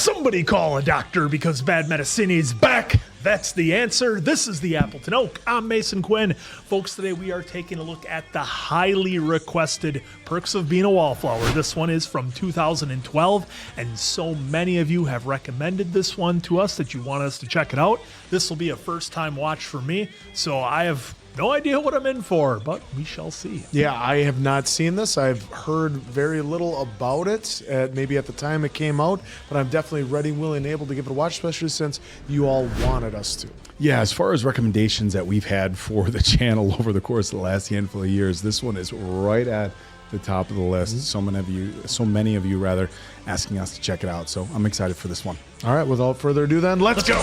Somebody call a doctor because bad medicine is back. That's the answer. This is the Appleton Oak. I'm Mason Quinn. Folks, today we are taking a look at the highly requested Perks of Being a Wallflower. This one is from 2012, and so many of you have recommended this one to us that you want us to check it out. This will be a first-time watch for me, so I have no idea what I'm in for, but we shall see. Yeah, I have not seen this. I've heard very little about it, maybe at the time it came out, but I'm definitely ready, willing, and able to give it a watch, especially since you all wanted us to. Yeah, as far as recommendations that we've had for the channel over the course of the last handful of years, this one is right at the top of the list. Mm-hmm. So many of you asking us to check it out. So I'm excited for this one. All right, without further ado then, let's go.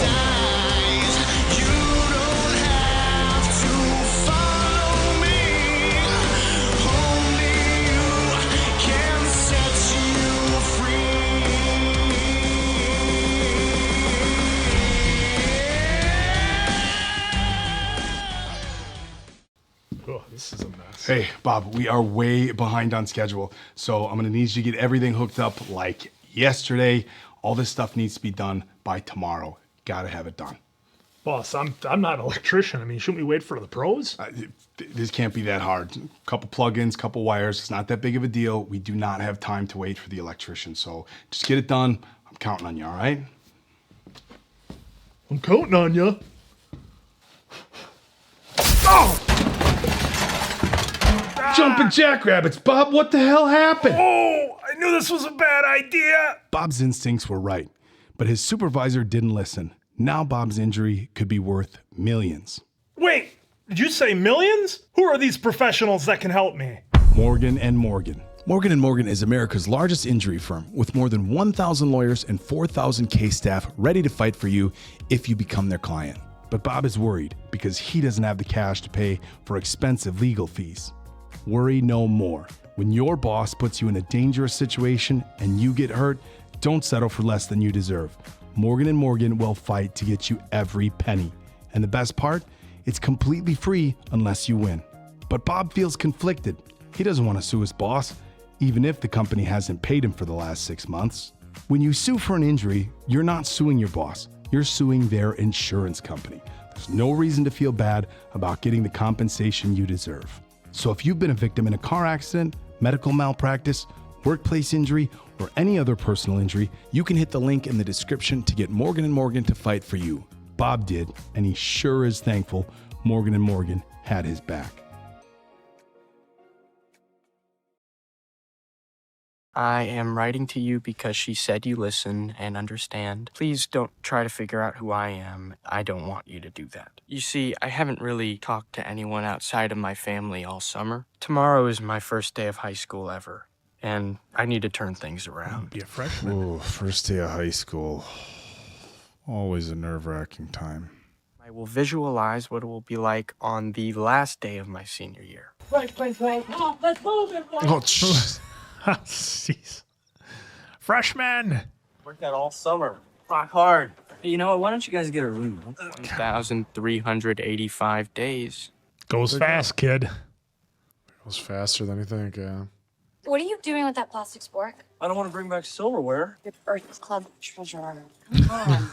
Oh, this is a mess. Hey, Bob, we are way behind on schedule. So I'm going to need you to get everything hooked up like yesterday. All this stuff needs to be done by tomorrow. Got to have it done. Boss, I'm not an electrician. I mean, shouldn't we wait for the pros? This can't be that hard. Couple plugins, couple wires. It's not that big of a deal. We do not have time to wait for the electrician. So just get it done. I'm counting on you, all right? I'm counting on you. Oh! Jumping jackrabbits, Bob, what the hell happened? Oh, I knew this was a bad idea. Bob's instincts were right, but his supervisor didn't listen. Now Bob's injury could be worth millions. Wait, did you say millions? Who are these professionals that can help me? Morgan & Morgan. Morgan & Morgan is America's largest injury firm with more than 1,000 lawyers and 4,000 case staff ready to fight for you if you become their client. But Bob is worried because he doesn't have the cash to pay for expensive legal fees. Worry no more. When your boss puts you in a dangerous situation and you get hurt, don't settle for less than you deserve. Morgan & Morgan will fight to get you every penny. And the best part? It's completely free unless you win. But Bob feels conflicted. He doesn't want to sue his boss, even if the company hasn't paid him for the last 6 months. When you sue for an injury, you're not suing your boss. You're suing their insurance company. There's no reason to feel bad about getting the compensation you deserve. So if you've been a victim in a car accident, medical malpractice, workplace injury, or any other personal injury, you can hit the link in the description to get Morgan & Morgan to fight for you. Bob did, and he sure is thankful Morgan & Morgan had his back. I am writing to you because she said you listen and understand. Please don't try to figure out who I am. I don't want you to do that. You see, I haven't really talked to anyone outside of my family all summer. Tomorrow is my first day of high school ever, and I need to turn things around. Be a freshman. Ooh, first day of high school. Always a nerve-wracking time. I will visualize what it will be like on the last day of my senior year. Right. Oh, let's move it. Oh, jeez. Jeez. Freshman. Worked out all summer. Rock hard. Hey, you know what? Why don't you guys get a room? 1,385 days. Goes fast, kid. Goes faster than you think, yeah. What are you doing with that plastic spork? I don't want to bring back silverware. Your Earth Club treasure. Come on.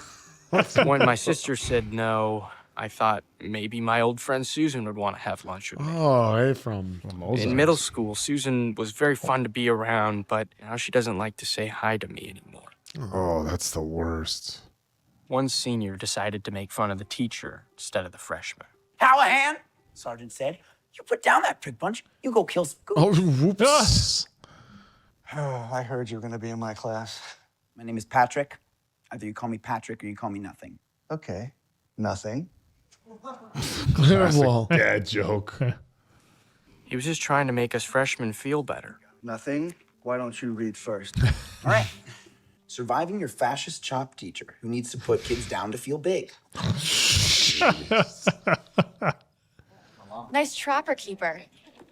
When my sister said no, I thought maybe my old friend Susan would want to have lunch with me. Oh, hey, from In middle school, Susan was very fun to be around, but now she doesn't like to say hi to me anymore. Oh, that's the worst. One senior decided to make fun of the teacher instead of the freshman. Callahan, Sergeant said, you put down that prick bunch, you go kill some goose. Oh, whoops. I heard you were going to be in my class. My name is Patrick. Either you call me Patrick or you call me nothing. Okay, nothing. Well, Dad joke. He was just trying to make us freshmen feel better. Nothing? Why don't you read first? All right. Surviving your fascist chop teacher who needs to put kids down to feel big. Nice trapper keeper.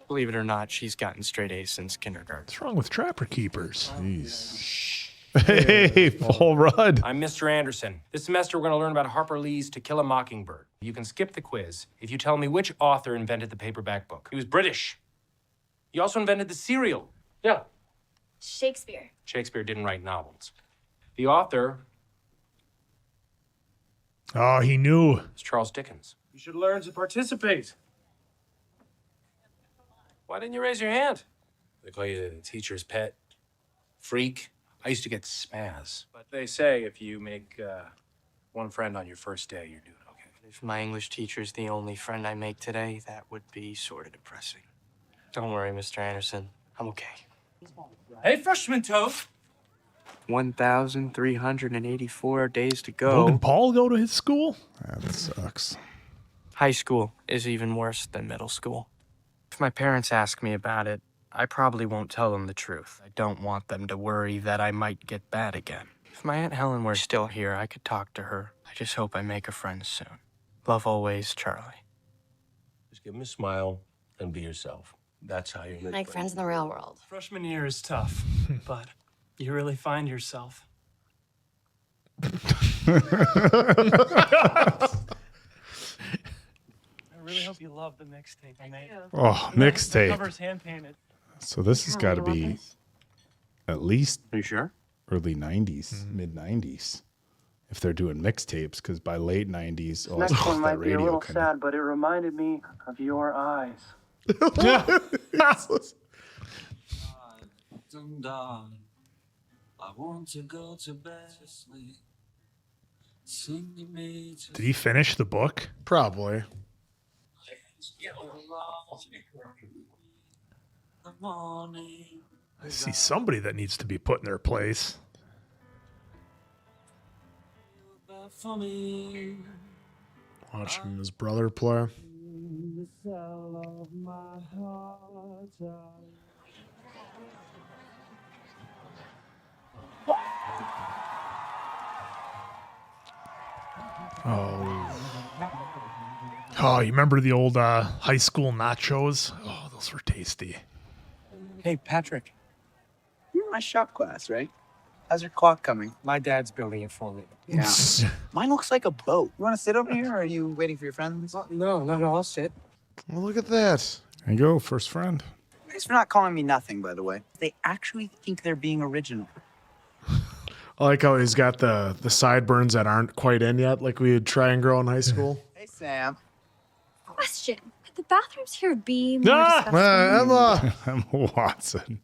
Believe it or not, she's gotten straight A's since kindergarten. What's wrong with trapper keepers? Jeez. Hey, Paul Rudd. I'm Mr. Anderson. This semester, we're going to learn about Harper Lee's To Kill a Mockingbird. You can skip the quiz if you tell me which author invented the paperback book. He was British. He also invented the cereal. Yeah. Shakespeare. Shakespeare didn't write novels. The author Oh, he knew. is Charles Dickens. You should learn to participate. Why didn't you raise your hand? They call you the teacher's pet. Freak. I used to get spaz. But they say if you make one friend on your first day, you're doing okay. If my English teacher's the only friend I make today, that would be sort of depressing. Don't worry, Mr. Anderson. I'm okay. Hey, freshman toad. 1,384 days to go. Logan Paul go to his school? That sucks. High school is even worse than middle school. If my parents ask me about it, I probably won't tell them the truth. I don't want them to worry that I might get bad again. If my Aunt Helen were still here, I could talk to her. I just hope I make a friend soon. Love always, Charlie. Just give him a smile and be yourself. That's how you Make friends in the real world. Freshman year is tough, but you really find yourself. I really hope you love the mixtape I made. Oh, The mixtape. cover's hand-painted. So this has got to be at least Are you sure? early 90s, mid 90s. If they're doing mixtapes, because by late 90s, oh, Next one that might be a radio little kinda- sad, but it reminded me of your eyes. I want to go to bed to sleep. Singing me to Did he finish the book? Probably. the morning. I see somebody that needs to be put in their place. But for me, Watching his brother play. the cell of my heart, Oh, you remember the old high school nachos? Oh, those were tasty. Hey, Patrick. You're in my shop class, right? How's your clock coming? My dad's building it for me. Yeah. Mine looks like a boat. You want to sit over here, or are you waiting for your friends? No, I'll sit. Well, look at that. There you go, first friend. Thanks for not calling me nothing, by the way. They actually think they're being original. I like how he's got the sideburns that aren't quite in yet, like we would try and grow in high school. Hey, Sam. Question. Could the bathrooms here be more disgusting? Emma. I'm Watson.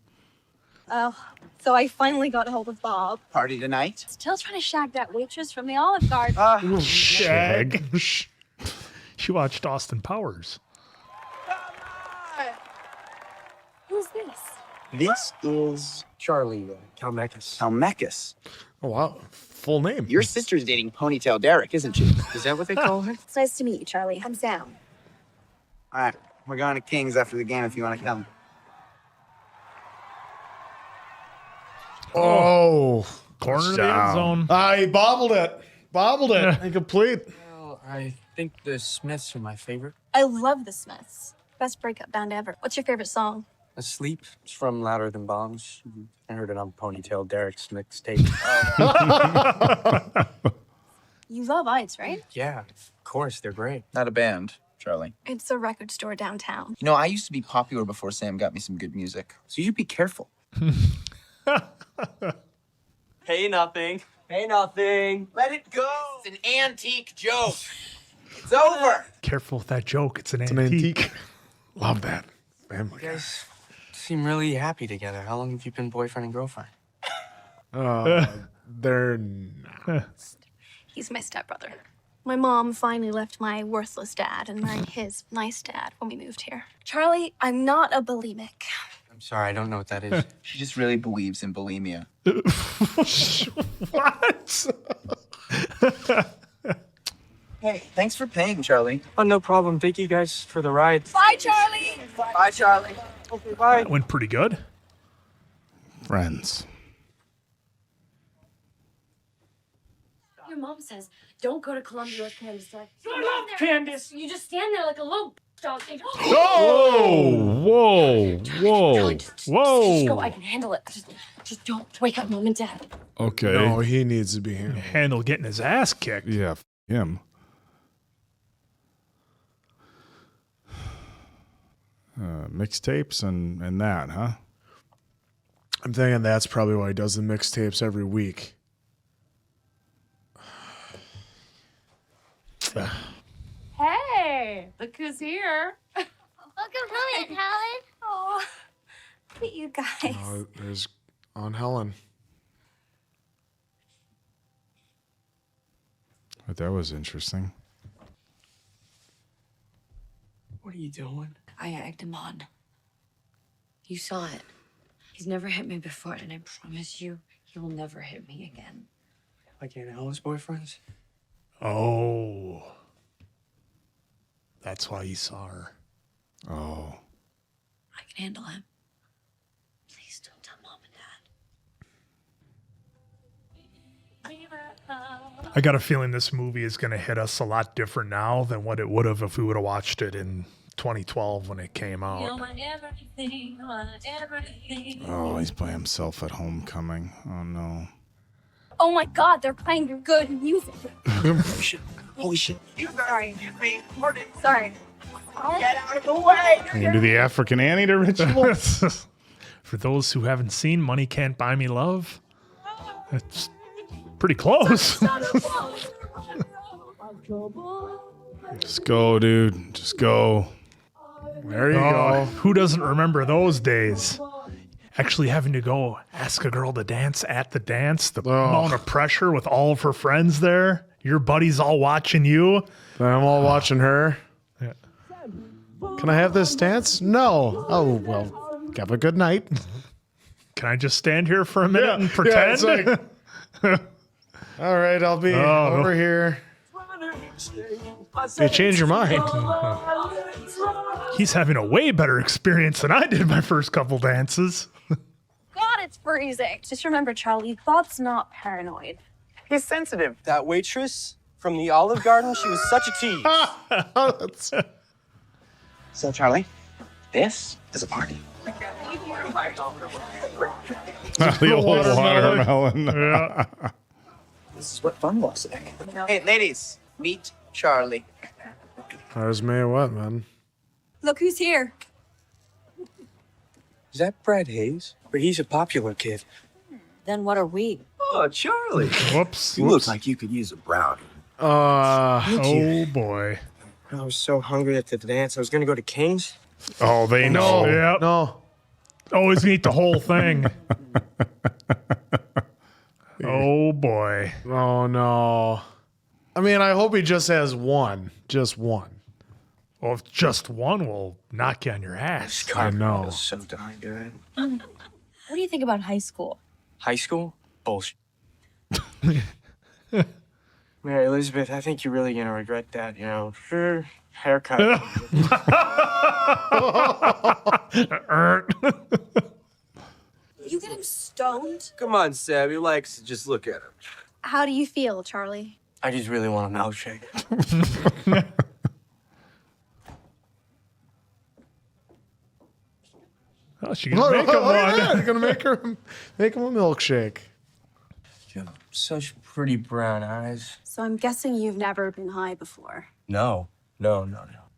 Oh, so I finally got a hold of Bob. Party tonight? Still trying to shag that waitress from the Olive Garden. Shag. She watched Austin Powers. Who's this? This is Charlie, Calmecus. Calmecus. Oh, wow. Full name. Your sister's dating Ponytail Derek, isn't she? Is that what they call her? It's nice to meet you, Charlie. I'm Sam. All right, we're going to King's after the game if you want to come. Oh. Corner of the end zone. He bobbled it. Bobbled it. Incomplete. Well, I think the Smiths are my favorite. I love the Smiths. Best breakup band ever. What's your favorite song? Asleep. It's from Louder Than Bombs. I heard it on Ponytail Derek's mixtape. You love Ides, right? Yeah, of course, they're great. Not a band, Charlie. It's a record store downtown. You know, I used to be popular before Sam got me some good music. So you should be careful. Hey, nothing. Hey, nothing. Let it go. It's an antique joke. It's over. Careful with that joke. It's an It's an antique. antique. Love that. Family. You guys seem really happy together. How long have you been boyfriend and girlfriend? They're not. He's my stepbrother. My mom finally left my worthless dad and married his nice dad when we moved here. Charlie, I'm not a bulimic. I'm sorry, I don't know what that is. She just really believes in bulimia. What? Hey, thanks for paying, Charlie. Oh, no problem. Thank you guys for the ride. Bye, Charlie! Bye, Charlie. Okay, bye. That went pretty good. Friends. Your mom says, don't go to Columbia with Candace. Like, Shut up, Candace! You just stand there like a little dog. Oh! Whoa! Whoa! Just go. Whoa! I can handle it. Just don't wake up mom and dad. Okay. No, he needs to be here. Handle getting his ass kicked. Yeah, him. Mixtapes and that, huh? I'm thinking that's probably why he does the mixtapes every week. thing. Hey, look who's here. Welcome home, Aunt Helen. Oh, look at you guys. There's Aunt Helen. But that was interesting. What are you doing? I egged him on. You saw it. He's never hit me before, and I promise you, he will never hit me again. Like Aunt Helen's boyfriends? Oh. That's why you saw her. Oh. I can handle him. Please don't tell Mom and Dad. I got a feeling this movie is going to hit us a lot different now than what it would have if we would have watched it in 2012 when it came out. You're my everything, my everything. Oh, he's by himself at homecoming. Oh, no. Oh my God, they're playing good music. Holy shit. Sorry. Sorry. Get out of the way. You can do the African Anteater ritual? For those who haven't seen Money Can't Buy Me Love, it's pretty close. Just go, dude. Just go. There you go. Who doesn't remember those days? Actually having to go ask a girl to dance at the dance, the amount of pressure with all of her friends there. Your buddies all watching you. I'm all watching her. Yeah. Can I have this dance? No. Oh, well, have a good night. Can I just stand here for a minute and pretend? Yeah, it's like, all right, I'll be over here. They change your mind. He's having a way better experience than I did my first couple dances. God, it's freezing. Just remember, Charlie, Bob's not paranoid. He's sensitive. That waitress from the Olive Garden, she was such a tease. So, Charlie, this is a party. The old watermelon. Yeah. This is what fun looks like. Hey, ladies, meet Charlie. There's Mae Whitman. Look who's here. Is that Brad Hayes? But he's a popular kid. Then what are we? Oh, Charlie. Whoops. You look like you could use a brownie. Oh, boy. I was so hungry at the dance, I was gonna go to Cane's. Oh, they know. Yep. No. Always eat the whole thing. Oh, boy. Oh, no. I mean, I hope he just has one. Just one. Well, if just one will knock you on your ass. I know. Was so darn good. What do you think about high school? High school? Bullshit. Mary Elizabeth, I think you're really gonna regret that, you know. Sure, haircut. You get him stoned? Come on, Sam. He likes to just look at him. How do you feel, Charlie? I just really want a milkshake. Oh, she's gonna make him one. Yeah, you're gonna make him a milkshake. You have such pretty brown eyes. So I'm guessing you've never been high before. No.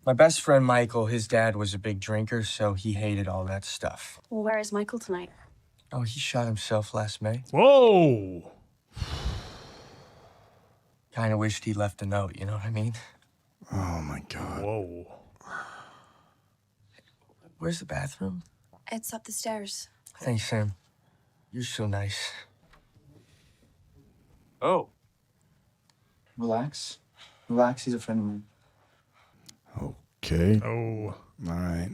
My best friend Michael, his dad was a big drinker, so he hated all that stuff. Well, where is Michael tonight? Oh, he shot himself last May. Whoa. Kind of wished he left a note, you know what I mean? Oh, my God. Whoa. Where's the bathroom? It's up the stairs. Thanks, Sam. You're so nice. Oh. Relax. Relax, he's a friend of mine. Okay. Oh. All right.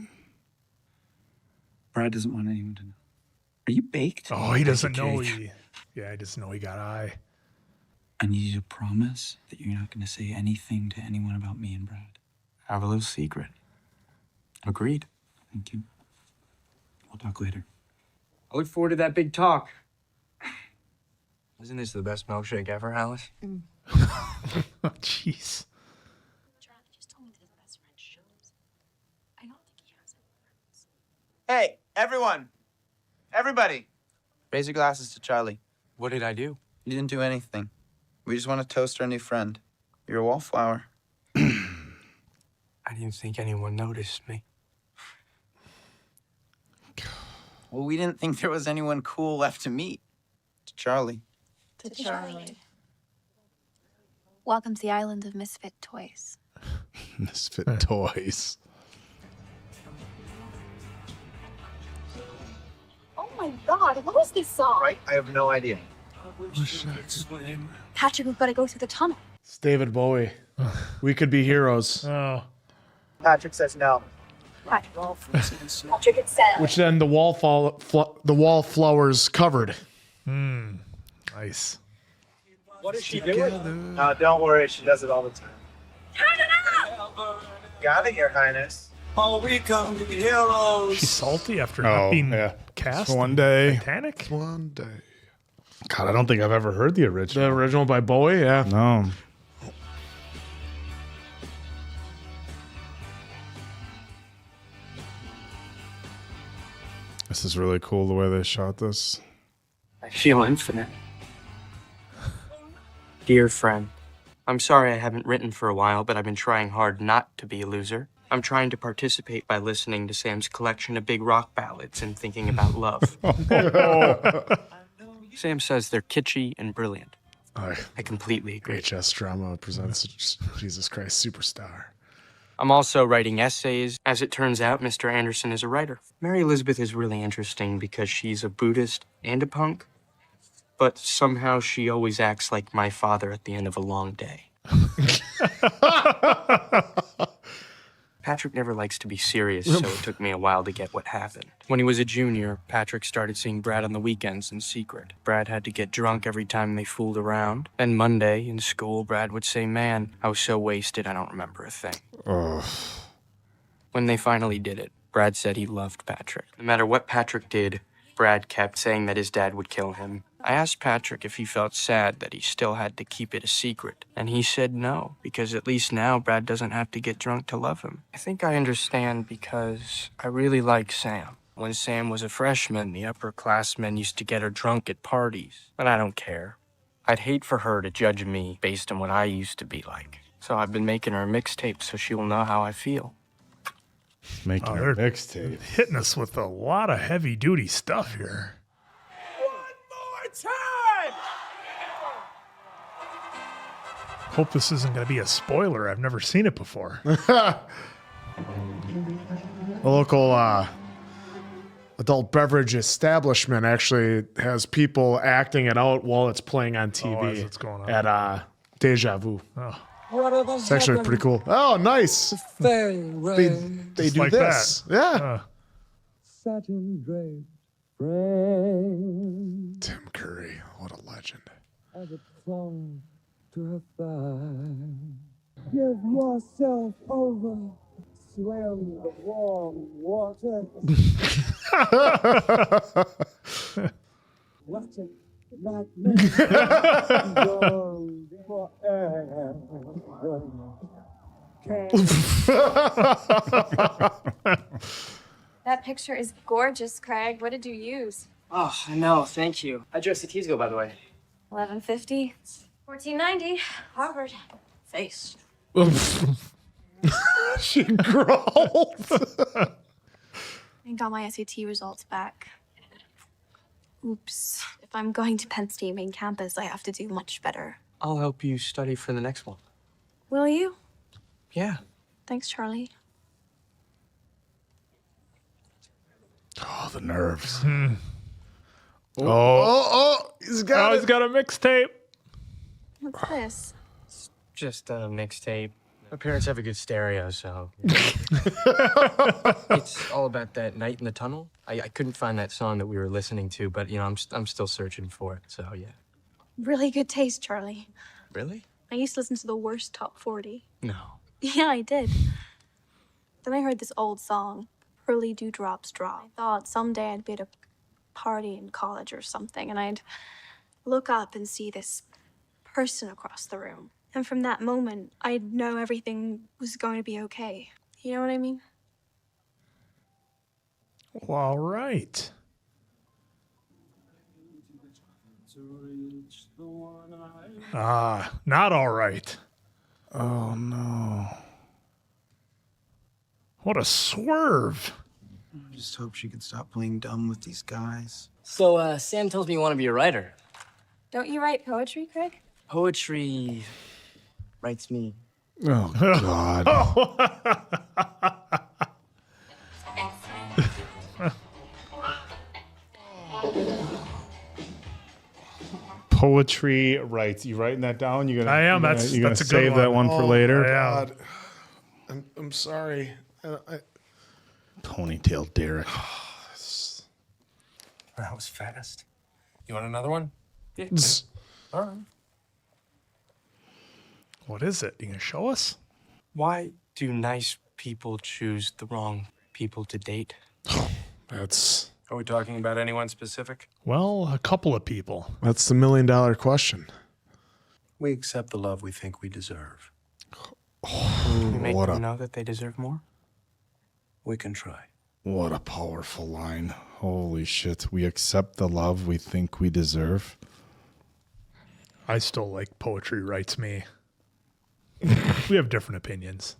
Brad doesn't want anyone to know. Are you baked? Oh, he doesn't Like a know. cake. He doesn't know he got eye. I need you to promise that you're not going to say anything to anyone about me and Brad. Have a little secret. Agreed. Thank you. We'll talk later. I look forward to that big talk. Isn't this the best milkshake ever, Alice? Jeez. Charlie just told me that his best friend shows. I don't think he has any friends. Hey, everyone. Everybody. Raise your glasses to Charlie. What did I do? You didn't do anything. We just want to toast our new friend. You're a wallflower. I didn't think anyone noticed me. Well, we didn't think there was anyone cool left to meet. To Charlie. To Charlie. Welcome to the island of misfit toys. Misfit toys. Oh my god, what is this song? Right? I have no idea. Patrick, we've got to go through the tunnel. It's David Bowie. We could be heroes. Oh. Patrick says no. Patrick, it's Sam. Which then the wallflowers covered. Nice. What is she doing? Don't worry, she does it all the time. Turn it up! Got it, Your Highness. Oh, we come to be heroes. She's salty after not being cast. Just one day. Titanic? One day. God, I don't think I've ever heard the original. The original by Bowie, yeah. No. This is really cool the way they shot this. I feel infinite. Dear friend, I'm sorry I haven't written for a while, but I've been trying hard not to be a loser. I'm trying to participate by listening to Sam's collection of big rock ballads and thinking about love. Sam says they're kitschy and brilliant. I completely agree. HS Drama presents Jesus Christ Superstar. I'm also writing essays. As it turns out, Mr. Anderson is a writer. Mary Elizabeth is really interesting because she's a Buddhist and a punk, but somehow she always acts like my father at the end of a long day. Patrick never likes to be serious, so it took me a while to get what happened. When he was a junior, Patrick started seeing Brad on the weekends in secret. Brad had to get drunk every time they fooled around. Then Monday, in school, Brad would say, "Man, I was so wasted, I don't remember a thing." Ugh. When they finally did it, Brad said he loved Patrick. No matter what Patrick did, Brad kept saying that his dad would kill him. I asked Patrick if he felt sad that he still had to keep it a secret, and he said no, because at least now Brad doesn't have to get drunk to love him. I think I understand because I really like Sam. When Sam was a freshman, the upperclassmen used to get her drunk at parties, but I don't care. I'd hate for her to judge me based on what I used to be like. So I've been making her a mixtape so she will know how I feel. Making they're a mixtape. Hitting us with a lot of heavy duty stuff here. Time! Hope this isn't going to be a spoiler. I've never seen it before. A local adult beverage establishment actually has people acting it out while it's playing on TV as it's going on. at Deja Vu. Oh. It's actually pretty cool. Oh, nice. They Just do like this. that. Yeah. Satin draped frame Tim Curry, what a legend. as it clung to her thigh. Give yourself over, swim the warm water. Watch it like me. Gone forever. That picture is gorgeous, Craig. What did you use? Oh, I know, thank you. How'd your SATs go, by the way? 1150. 1490. Harvard. Face. She growled. I got my SAT results back. Oops. If I'm going to Penn State main campus, I have to do much better. I'll help you study for the next one. Will you? Yeah. Thanks, Charlie. Oh, the nerves. He's got He's got a mixtape. What's this? Just a mixtape. My parents have a good stereo, so. It's all about that night in the tunnel. I couldn't find that song that we were listening to, but, I'm still searching for it, so yeah. Really good taste, Charlie. Really? I used to listen to the worst top 40. No. Yeah, I did. Then I heard this old song, Early Dewdrops Drop. I thought someday I'd be at a party in college or something, and I'd look up and see this person across the room. And from that moment, I'd know everything was going to be okay. You know what I mean? Well, all right. Not all right. Oh, no. What a swerve. I just hope she can stop playing dumb with these guys. So, Sam tells me you want to be a writer. Don't you write poetry, Craig? Poetry... writes me. Oh, God. Poetry writes. You writing that down? You gonna? I am. You That's gonna a good save that one for later. Yeah. God. I'm sorry. Ponytail Derek. That was fast. You want another one? Yeah. All right. What is it? You gonna show us? Why do nice people choose the wrong people to date? That's Are we talking about anyone specific? Well, a couple of people. the $1 million question. We accept the love we think we deserve. You make what them a- know that they deserve more? We can try. What a powerful line. Holy shit. We accept the love we think we deserve. I still like poetry writes me. We have different opinions.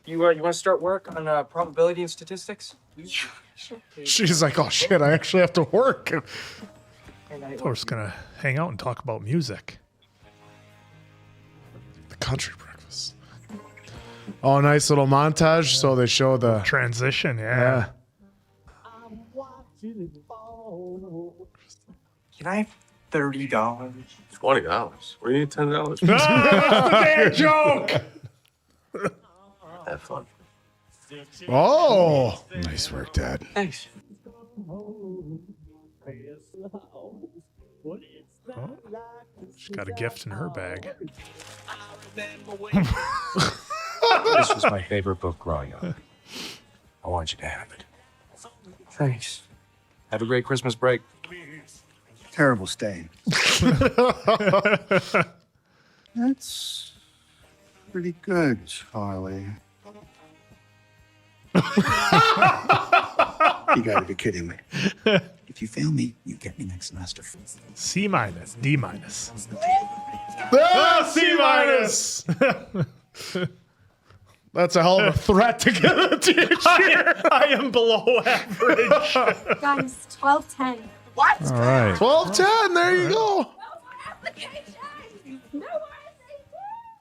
You want to start work on probability and statistics? She's like, oh shit, I actually have to work. We're just gonna hang out and talk about music. The country breakfast. Oh, nice little montage. So they show the transition. Yeah. Can I have $30? $20. We need $10. Damn joke. Have fun. Oh, nice work, Dad. Thanks. She's got a gift in her bag. This was my favorite book growing up. I want you to have it. Thanks. Have a great Christmas break. Terrible stain. That's pretty good, Charlie. You gotta be kidding me. If you fail me, you get me next semester. C minus, D minus. C minus. That's a hell of a threat to get a teacher. I am below average. Guys, 12:10. What? All right. 12:10. There you go.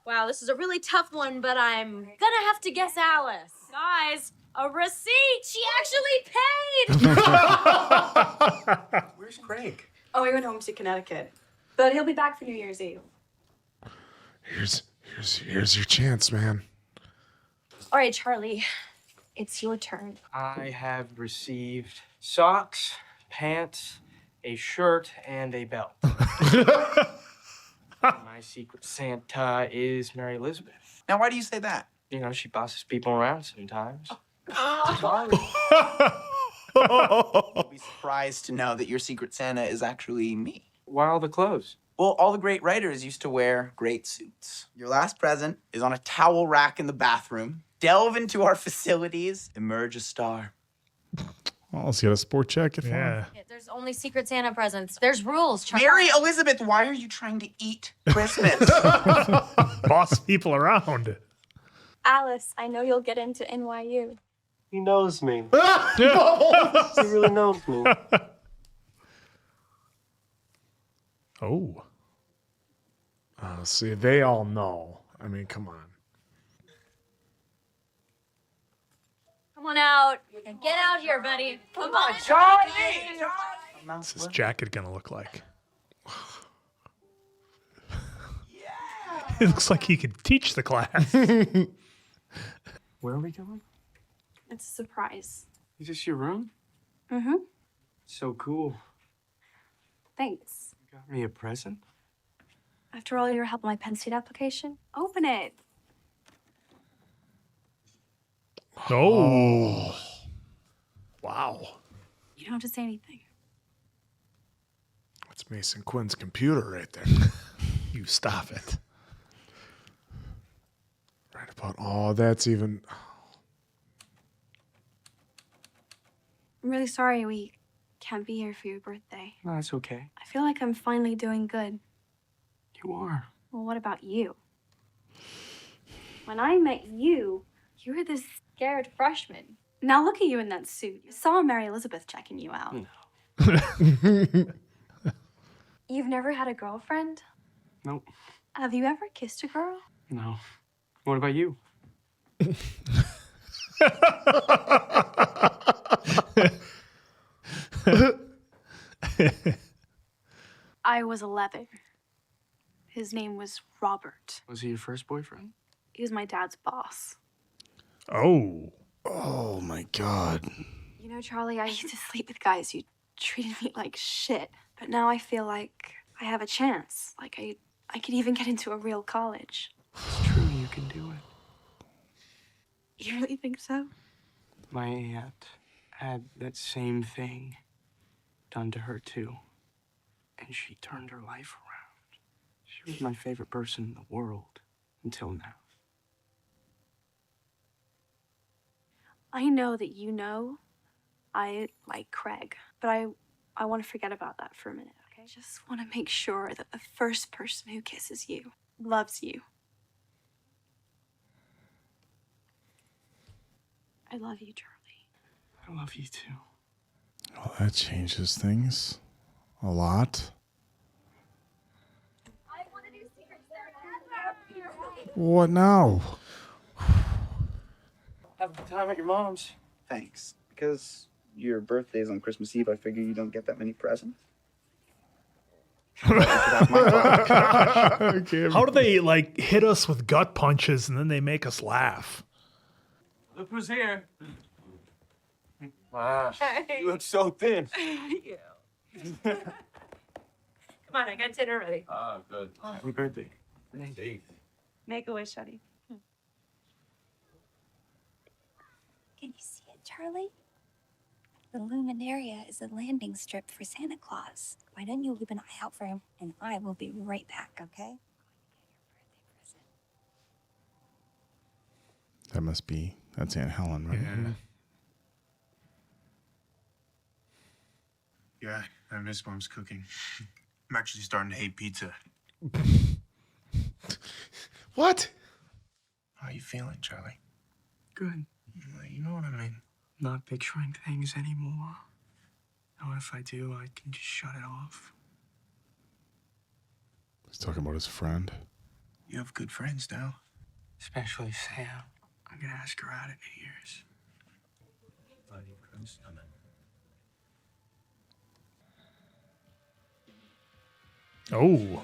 Wow, this is a really tough one, but I'm gonna have to guess Alice. Guys, a receipt! She actually paid! Where's Craig? Oh, he went home to Connecticut. But he'll be back for New Year's Eve. Here's your chance, man. All right, Charlie, it's your turn. I have received socks, pants, a shirt, and a belt. My secret Santa is Mary Elizabeth. Now, why do you say that? You know, she bosses people around sometimes. You'll be surprised to know that your secret Santa is actually me. Why all the clothes? Well, all the great writers used to wear great suits. Your last present is on a towel rack in the bathroom. Delve into our facilities, emerge a star. Well, let's get a sport jacket for him. Yeah. There's only Secret Santa presents. There's rules, Charlie. Mary Elizabeth, why are you trying to eat Christmas? Boss people around. Alice, I know you'll get into NYU. He knows me. He really knows me. Oh. See, they all know. I mean, come on. Come on out. Get out here, buddy. Come on, Charlie! What's his jacket gonna look like? It looks like he could teach the class. Where are we going? It's a surprise. Is this your room? Mm-hmm. So cool. Thanks. You got me a present? After all your help on my Penn State application, open it. Oh. Wow. You don't have to say anything. That's Mason Quinn's computer right there. You stop it. Right about. Oh, that's even. I'm really sorry we can't be here for your birthday. No, that's okay. I feel like I'm finally doing good. You are. Well, what about you? When I met you, you were this scared freshman. Now look at you in that suit. You saw Mary Elizabeth checking you out. No. You've never had a girlfriend? Nope. Have you ever kissed a girl? No. What about you? I was 11. His name was Robert. Was he your first boyfriend? He was my dad's boss. Oh. Oh my God. You know, Charlie, I used to sleep with guys who treated me like shit. But now I feel like I have a chance. Like I could even get into a real college. It's true, you can do it. You really think so? My aunt had that same thing done to her, too. And she turned her life around. She was my favorite person in the world until now. I know that you know I like Craig, but I want to forget about that for a minute, okay? Just want to make sure that the first person who kisses you loves you. I love you, Charlie. I love you, too. Well, that changes things a lot. What now? Have a good time at your mom's. Thanks. Because your birthday's on Christmas Eve, I figure you don't get that many presents. Okay. How do they like hit us with gut punches and then they make us laugh? Look who's here. Wow. You look so thin. Come on, I got dinner ready. Ah, good. Happy birthday. Thanks. Make a wish, honey. Can you see it, Charlie? The Luminaria is a landing strip for Santa Claus. Why don't you keep an eye out for him, and I will be right back, okay? That's Aunt Helen, right? Yeah, I miss Mom's cooking. I'm actually starting to hate pizza. What? How you feeling, Charlie? Good. You know what I mean. Not picturing things anymore. Now, if I do, I can just shut it off. He's talking about his friend. You have good friends now. Especially Sam. I'm gonna ask her out at New Year's. Oh.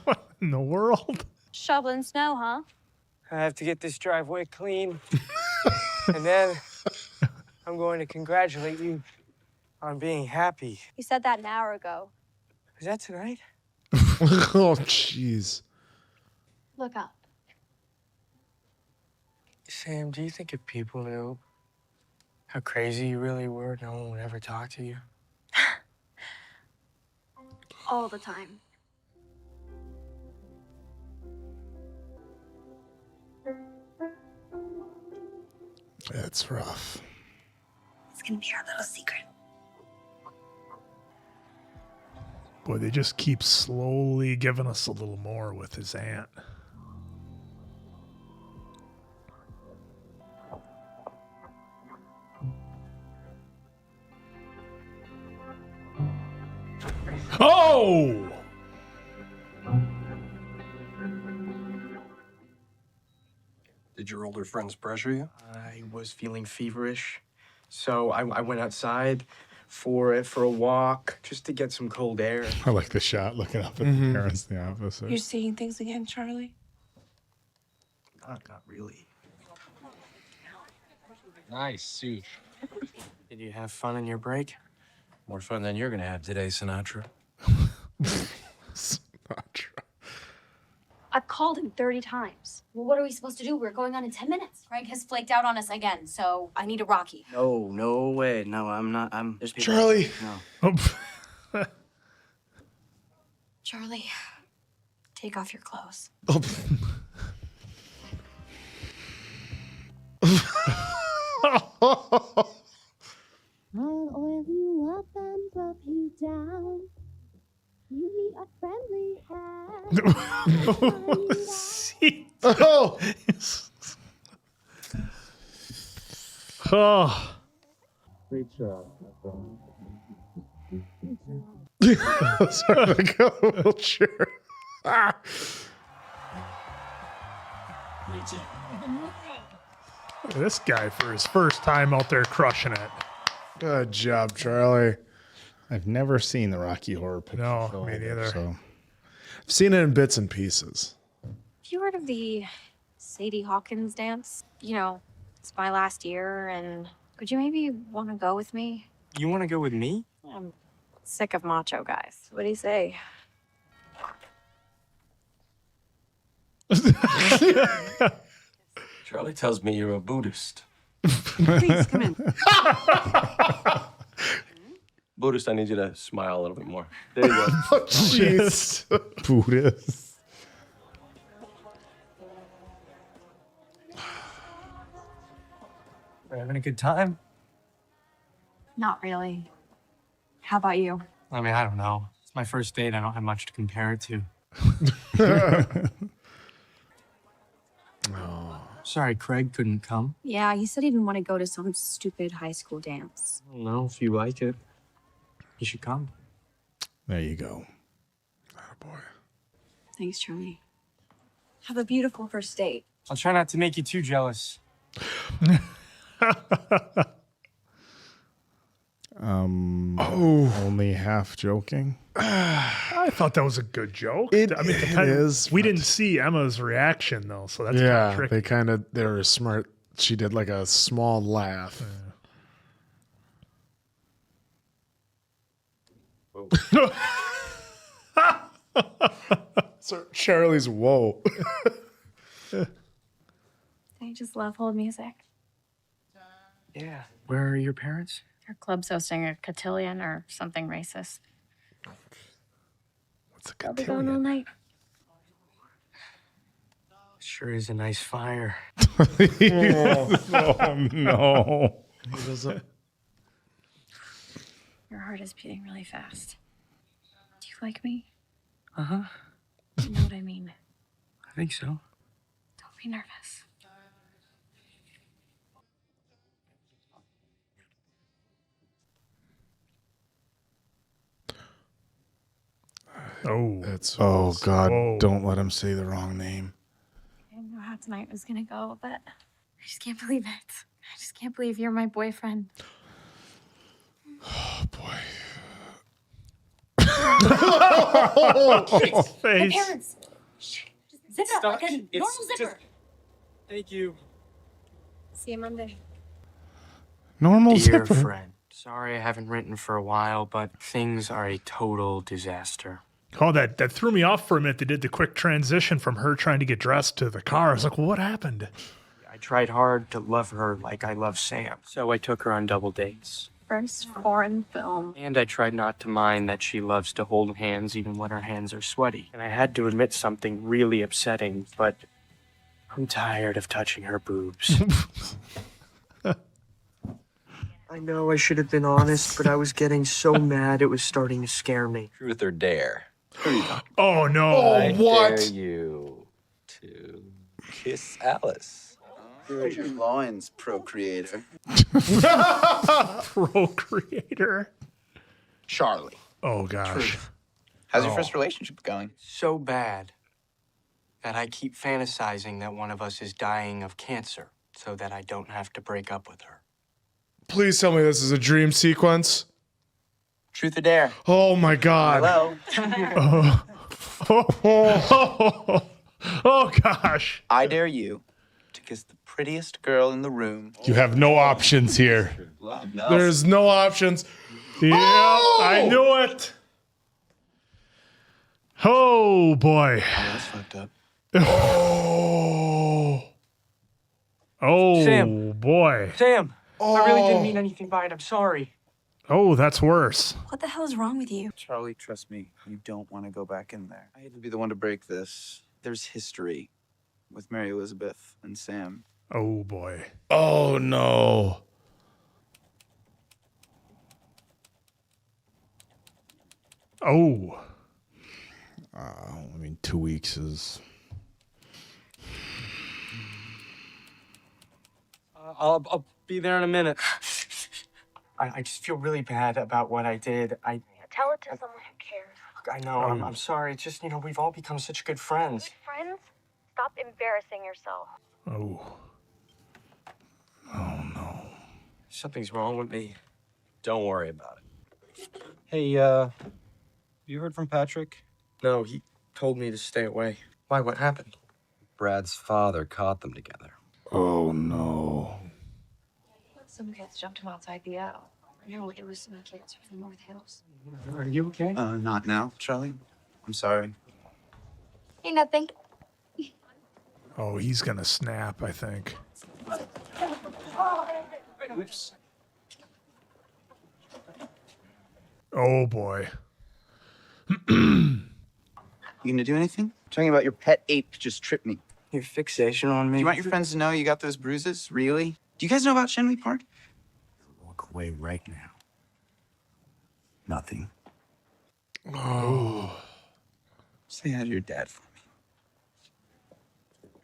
What in the world? Shoveling snow, huh? I have to get this driveway clean. And then I'm going to congratulate you on being happy. You said that an hour ago. Is that tonight? Oh, jeez. Look up. Sam, do you think if people knew how crazy you really were, no one would ever talk to you? All the time. It's rough. It's gonna be our little secret. Boy, they just keep slowly giving us a little more with his aunt. Oh! Did your older friends pressure you? I was feeling feverish, so I went outside for a walk just to get some cold air. I like the shot looking up at the parents in the office. You're seeing things again, Charlie? Not really. Nice suit. Did you have fun in your break? More fun than you're gonna have today, Sinatra. Sinatra. I've called him 30 times. Well, what are we supposed to do? We're going on in 10 minutes. Craig has flaked out on us again, so I need a Rocky. No way. No, I'm not. There's people. Charlie. No. Charlie, take off your clothes. I'll oil you up and rub you down. You need a friendly See? Oh. Oh. Great job. Sorry, like a wheelchair. Ah. Look at this guy for his first time out there crushing it. Good job, Charlie. I've never seen the Rocky Horror Picture No, Show me either, neither. So I've seen it in bits and pieces. Have you heard of the Sadie Hawkins dance? You know, it's my last year, and could you maybe want to go with me? You want to go with me? I'm sick of macho guys. What do you say? Charlie tells me you're a Buddhist. Please come in. Buddhist, I need you to smile a little bit more. There you go. Jeez. Buddhist. We're having a good time? Not really. How about you? I mean, I don't know. It's my first date. I don't have much to compare it to. Sorry, Craig couldn't come. Yeah, he said he didn't want to go to some stupid high school dance. I don't know if you like it. You should come. There you go. Thanks, Charlie. Have a beautiful first date. I'll try not to make you too jealous. Only half joking. I thought that was a good joke. It kind of- is, We but- didn't see Emma's reaction though, so that's Yeah, kind of tricky. they were smart. She did like a small laugh. So Charlie's whoa. I just love old music. Yeah. Where are your parents? Our club's hosting a cotillion or something racist. What's a They'll be going all night. Sure is a nice fire. Oh no. He doesn't. Your heart is beating really fast. Do you like me? Uh-huh. You know what I mean. I think so. Don't be nervous. Oh. It's Oh God! Whoa. Don't let him say the wrong name. I didn't know how tonight was gonna go, but I just can't believe it. I just can't believe you're my boyfriend. Oh boy. Oh, My face. parents. Shh. Just zip it up like a normal zipper. Thank you. See you Monday. Normal Dear zipper. friend, sorry I haven't written for a while, but things are a total disaster. Oh, that threw me off for a minute. They did the quick transition from her trying to get dressed to the car. I was like, well, what happened? I tried hard to love her like I love Sam, so I took her on double dates. First foreign film. And I tried not to mind that she loves to hold hands even when her hands are sweaty. And I had to admit something really upsetting, but I'm tired of touching her boobs. I know I should have been honest, but I was getting so mad it was starting to scare me. Truth or dare? Oh, no. I what? dare you to kiss Alice. Gird your loins, procreator. Procreator. Charlie, Oh, gosh. how's your Oh. first relationship going? So bad that I keep fantasizing that one of us is dying of cancer so that I don't have to break up with her. Please tell me this is a dream sequence. Truth or dare? Oh my God. Hello. Oh, gosh. I dare you to kiss the prettiest girl in the room. You have no options here. There's no options. Yeah, Oh! I knew it. Oh, boy. That's fucked up. Oh. Oh, Sam. boy. Sam, I really didn't mean anything by it. I'm sorry. Oh, that's worse. What the hell is wrong with you? Charlie, trust me, you don't want to go back in there. I hate to be the one to break this. There's history with Mary Elizabeth and Sam. Oh, boy. Oh no. Oh. I mean, 2 weeks is. I'll be there in a minute. I just feel really bad about what I did. Tell it to someone who cares. Look, I know, I'm sorry. It's just, we've all become such good friends. Good friends? Stop embarrassing yourself. Oh. Oh, no. Something's wrong with me. Don't worry about it. Hey, you heard from Patrick? No, he told me to stay away. Why? What happened? Brad's father caught them together. Oh, no. Some kids jumped him outside the O. No, it was some kids from North Hills. Are you okay? Not now, Charlie. I'm sorry. Hey, nothing. Oh, he's going to snap, I think. Oops. Oh, boy. You gonna do anything? Talking about your pet ape just tripped me. Your fixation on me. Do you want your friends to know you got those bruises? Really? Do you guys know about Shenley Park? Walk away right now. Nothing. Oh. Say hi to your dad for me.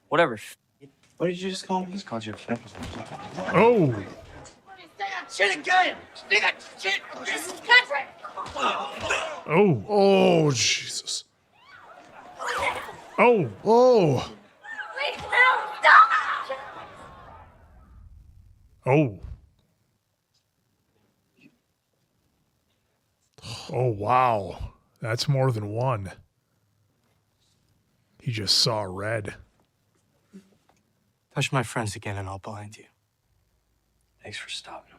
Whatever. What did you just call me? He's called you a fat. Oh. Say that shit again! Say that shit! This is Patrick! Oh. Oh, Jesus. Oh. Oh. Please, no, stop! Oh. Oh, wow. That's more than one. He just saw red. Touch my friends again and I'll blind you. Thanks for stopping him.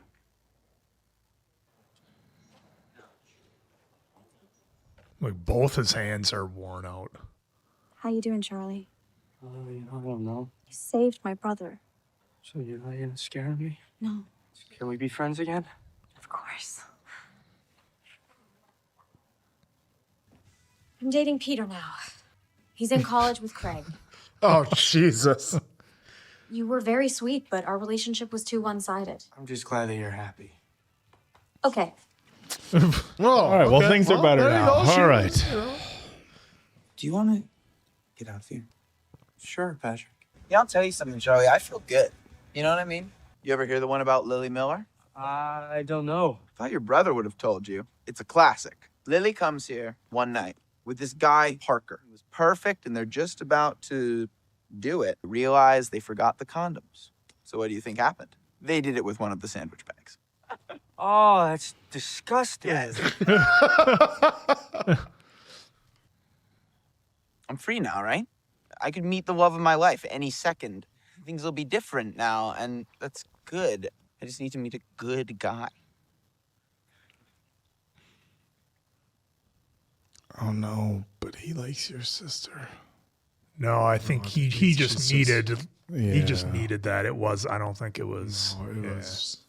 Like, both his hands are worn out. How you doing, Charlie? I don't know. You saved my brother. So you're not gonna scare me? No. Can we be friends again? Of course. I'm dating Peter now. He's in college with Craig. Oh, Jesus. You were very sweet, but our relationship was too one-sided. I'm just glad that you're happy. Okay. All right, well, things are better there you now. go. All right. Do you want to get out of here? Sure, Patrick. Yeah, I'll tell you something, Charlie. I feel good. You know what I mean? You ever hear the one about Lily Miller? I don't know. Thought your brother would have told you. It's a classic. Lily comes here one night with this guy, Parker. He was perfect, and they're just about to do it. Realize they forgot the condoms. So what do you think happened? They did it with one of the sandwich bags. Oh, that's disgusting. Yes. I'm free now, right? I could meet the love of my life any second. Things will be different now, and that's good. I just need to meet a good guy. Oh, no, but he likes your sister. No, I think he just needed he just Yeah. needed that. It was I don't think it was No, it was.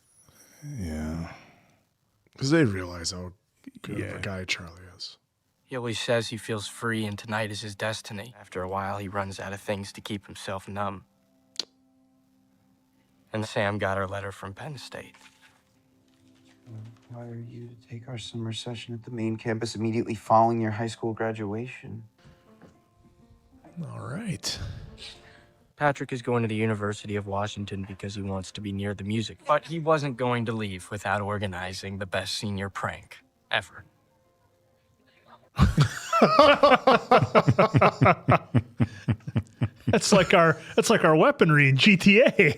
Yeah. Because they realize how good of Yeah. a guy Charlie is. He always says he feels free and tonight is his destiny. After a while, he runs out of things to keep himself numb. And Sam got her letter from Penn State. Why are you to take our summer session at the main campus immediately following your high school graduation? All right. Patrick is going to the University of Washington because he wants to be near the music. But he wasn't going to leave without organizing the best senior prank ever. That's like our weaponry in GTA.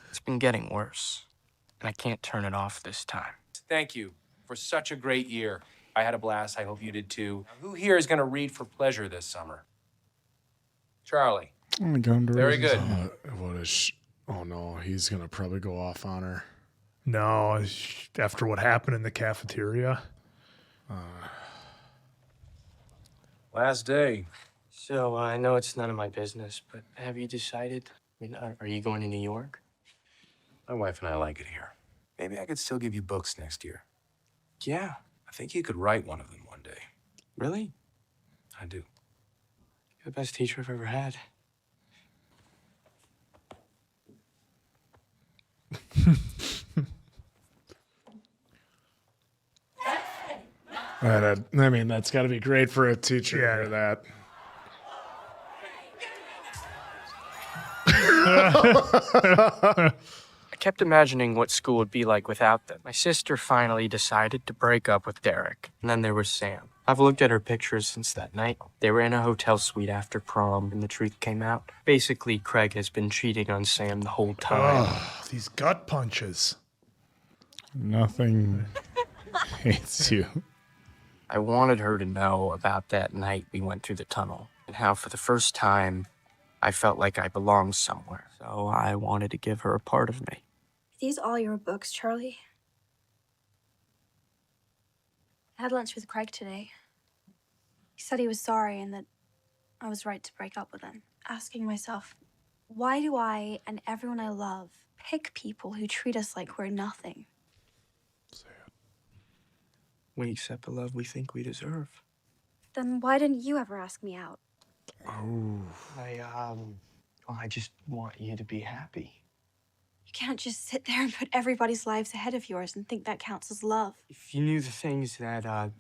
It's been getting worse, and I can't turn it off this time. Thank you for such a great year. I had a blast. I hope you did too. Who here is going to read for pleasure this summer? Charlie. Oh my God. Very good. Oh no, he's gonna probably go off on her. No, after what happened in the cafeteria. Last day. So I know it's none of my business, but have you decided? I mean, are you going to New York? My wife and I like it here. Maybe I could still give you books next year. Yeah. I think you could write one of them one day. Really? I do. You're the best teacher I've ever had. I mean, that's got to be great for a teacher to hear that. I kept imagining what school would be like without them. My sister finally decided to break up with Derek, and then there was Sam. I've looked at her pictures since that night. They were in a hotel suite after prom, and the truth came out. Basically, Craig has been cheating on Sam the whole time. Oh, these gut punches. Nothing hates you. I wanted her to know about that night we went through the tunnel, and how for the first time, I felt like I belonged somewhere. So I wanted to give her a part of me. Are these all your books, Charlie? I had lunch with Craig today. He said he was sorry and that I was right to break up with him. Asking myself, why do I and everyone I love pick people who treat us like we're nothing? We accept the love we think we deserve. Then why didn't you ever ask me out? Oh. I just want you to be happy. You can't just sit there and put everybody's lives ahead of yours and think that counts as love. If you knew the things that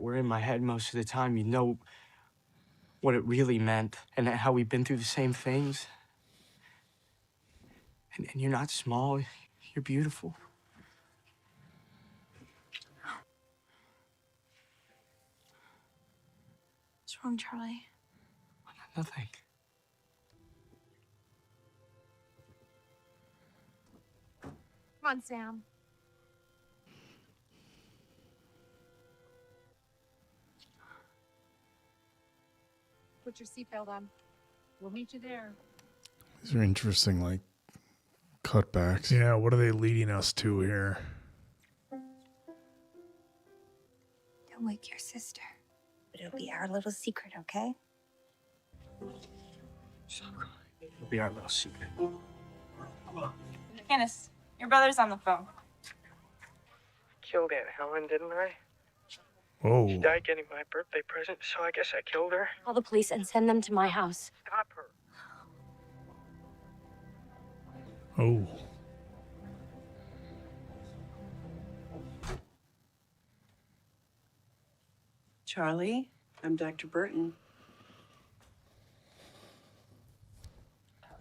were in my head most of the time, you'd know what it really meant and how we've been through the same things. And you're not small, you're beautiful. What's wrong, Charlie? Nothing. Come on, Sam. Put your seatbelt on. We'll meet you there. These are interesting, like, cutbacks. Yeah, what are they leading us to here? Don't wake your sister. But it'll be our little secret, okay? It'll be our little secret. Candace, your brother's on the phone. Killed Aunt Helen, didn't I? Oh. She died getting my birthday present, so I guess I killed her. Call the police and send them to my house. Stop her. Oh. Charlie, I'm Dr. Burton.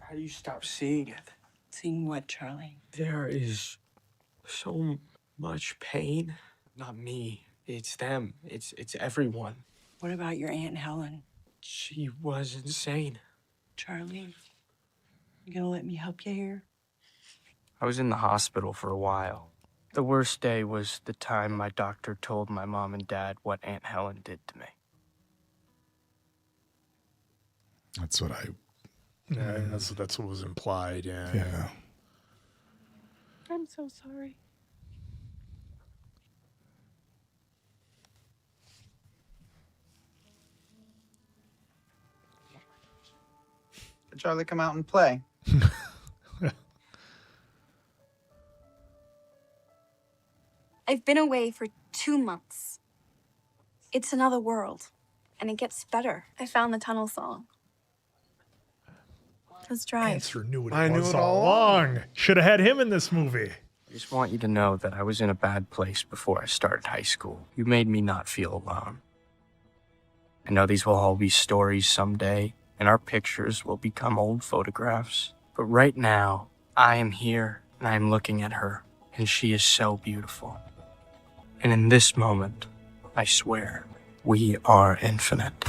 How do you stop seeing it? Seeing what, Charlie? There is so much pain. Not me. It's them. It's everyone. What about your Aunt Helen? She was insane. Charlie, you gonna let me help you here? I was in the hospital for a while. The worst day was the time my doctor told my mom and dad what Aunt Helen did to me. That's what I... Yeah, that's what was implied, yeah. Yeah. I'm so sorry. Did Charlie come out and play? I've been away for 2 months. It's another world, and it gets better. I found the tunnel song. Let's drive. Answer knew what I it knew was it all all along. Should have had him in this movie. I just want you to know that I was in a bad place before I started high school. You made me not feel alone. I know these will all be stories someday, and our pictures will become old photographs. But right now, I am here, and I am looking at her, and she is so beautiful. And in this moment, I swear, we are infinite.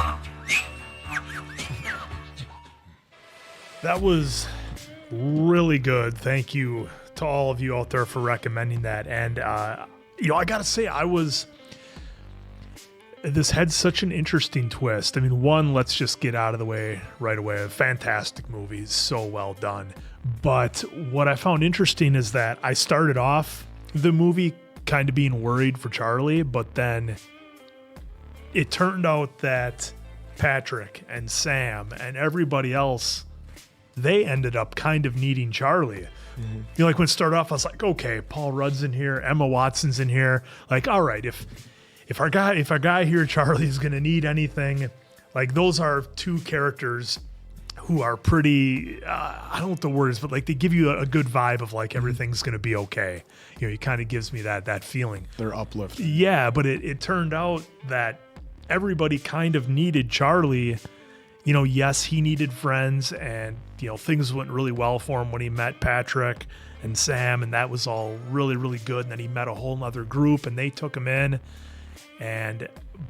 That was really good. Thank you to all of you out there for recommending that. And, I gotta say, this had such an interesting twist. I mean, one, let's just get out of the way right away. Fantastic movie, so well done. But what I found interesting is that I started off the movie kind of being worried for Charlie, but then it turned out that Patrick and Sam and everybody else, they ended up kind of needing Charlie. Mm-hmm. Like when it started off, I was like, okay, Paul Rudd's in here, Emma Watson's in here. Like, all right, if our guy here, Charlie, is gonna need anything, like those are two characters who are pretty, I don't know what the word is, but like they give you a good vibe of like everything's going to be okay. You know, it kind of gives me that feeling. They're uplifting. Yeah, but it turned out that everybody kind of needed Charlie. You know, yes, he needed friends, and, you know, things went really well for him when he met Patrick and Sam, and that was all really, really good. And then he met a whole nother group, and they took him in.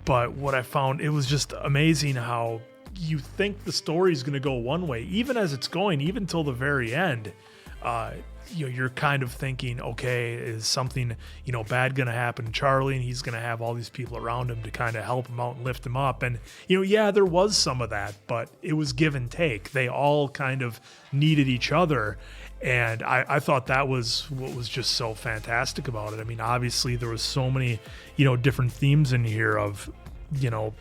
But what I found, it was just amazing how you think the story is going to go one way, even as it's going, even till the very end. You know, you're kind of thinking, okay, is something, you know, bad going to happen to Charlie, and he's going to have all these people around him to kind of help him out and lift him up. And, you know, yeah, there was some of that, but it was give and take. They all kind of needed each other. And I thought that was what was just so fantastic about it. I mean, obviously there was so many, you know, different themes in here of, you know,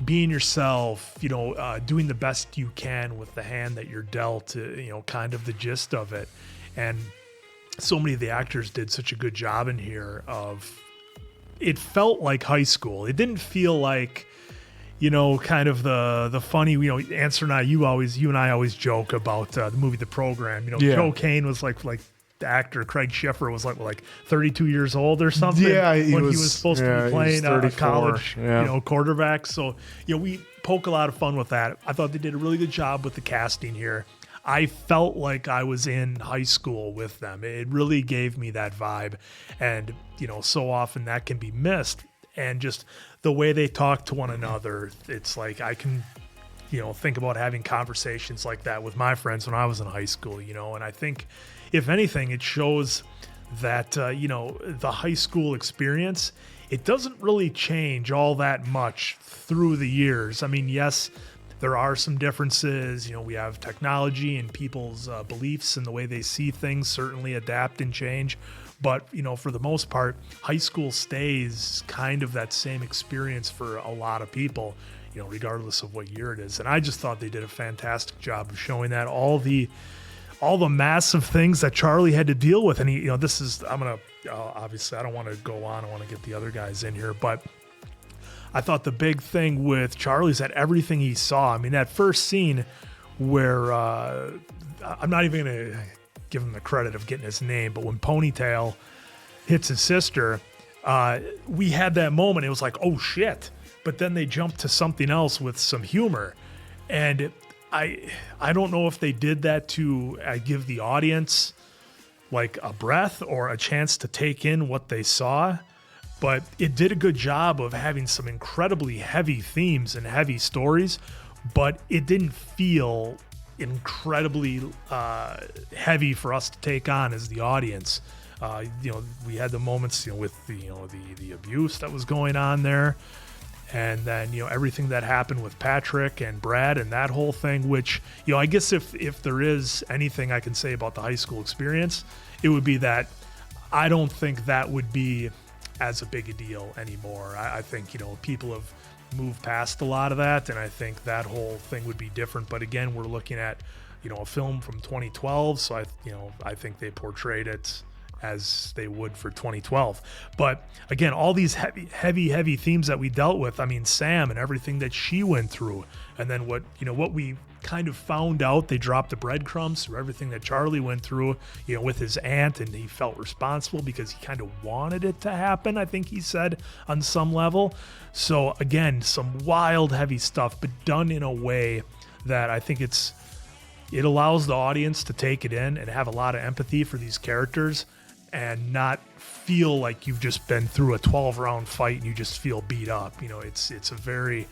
being yourself, you know, doing the best you can with the hand that you're dealt, you know, kind of the gist of it. And so many of the actors did such a good job in here of, it felt like high school. It didn't feel like, you know, kind of the funny, you know, Answer and I, you and I always joke about the movie The Program. You know, Joe Kane was like the actor. Craig Schiffer was like 32 years old or something. Yeah, when he was supposed to be playing a college, you know, quarterback. So, you know, we poke a lot of fun with that. I thought they did a really good job with the casting here. I felt like I was in high school with them. It really gave me that vibe. And, you know, so often that can be missed. And just the way they talk to one another, it's like I can, you know, think about having conversations like that with my friends when I was in high school, you know. And I think, if anything, it shows that, you know, the high school experience, it doesn't really change all that much through the years. I mean, yes, there are some differences. You know, we have technology and people's beliefs and the way they see things certainly adapt and change. But, you know, for the most part, high school stays kind of that same experience for a lot of people, you know, regardless of what year it is. And I just thought they did a fantastic job of showing that, all the massive things that Charlie had to deal with. And he, you know, this is, I'm going to, obviously I don't want to go on. I want to get the other guys in here, but I thought the big thing with Charlie is that everything he saw, I mean, that first scene where, I'm not even going to give him the credit of getting his name, but when Ponytail hits his sister, we had that moment. It was like, oh shit. But then they jumped to something else with some humor. And I don't know if they did that to give the audience like a breath or a chance to take in what they saw, but it did a good job of having some incredibly heavy themes and heavy stories, but it didn't feel incredibly heavy for us to take on as the audience. You know, we had the moments, you know, with the abuse that was going on there. And then, you know, everything that happened with Patrick and Brad and that whole thing, which, you know, I guess if there is anything I can say about the high school experience, it would be that I don't think that would be as a big a deal anymore. I think, you know, people have moved past a lot of that, and I think that whole thing would be different. But again, we're looking at, you know, a film from 2012, so I think they portrayed it as they would for 2012. But again, all these heavy themes that we dealt with. I mean, Sam and everything that she went through, and then what we kind of found out, they dropped the breadcrumbs through everything that Charlie went through, you know, with his aunt, and he felt responsible because he kind of wanted it to happen, I think he said, on some level. So again, some wild, heavy stuff, but done in a way that I think it allows the audience to take it in and have a lot of empathy for these characters and not feel like you've just been through a 12-round fight and you just feel beat up. You know, it's a very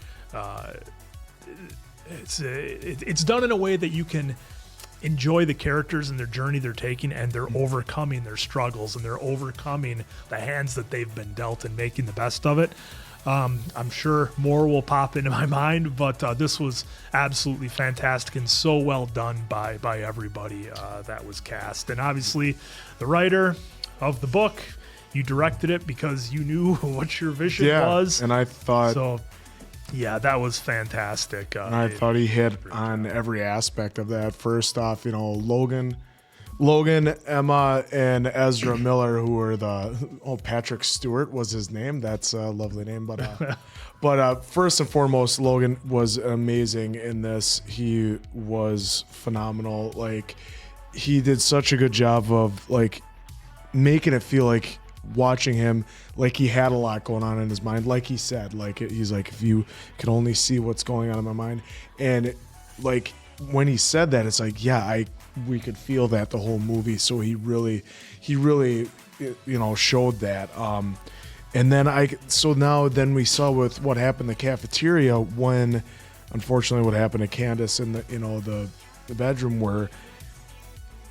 it's done in a way that you can enjoy the characters and their journey they're taking, and they're overcoming their struggles and they're overcoming the hands that they've been dealt and making the best of it. I'm sure more will pop into my mind, but this was absolutely fantastic and so well done by everybody that was cast. And obviously the writer of the book, you directed it because you knew what your vision was. And I thought... So, yeah, that was fantastic. And I thought he hit on every aspect of that. First off, you know, Logan Logan, Emma, and Ezra Miller, who were Patrick Stewart was his name. That's a lovely name. But first and foremost, Logan was amazing in this. He was phenomenal. Like, he did such a good job of like making it feel like watching him, like he had a lot going on in his mind. Like he said, like he's like, if you can only see what's going on in my mind. And like when he said that, it's like, yeah, we could feel that the whole movie. So he really, showed that. And then then we saw with what happened in the cafeteria when, unfortunately, what happened to Candace in the bedroom where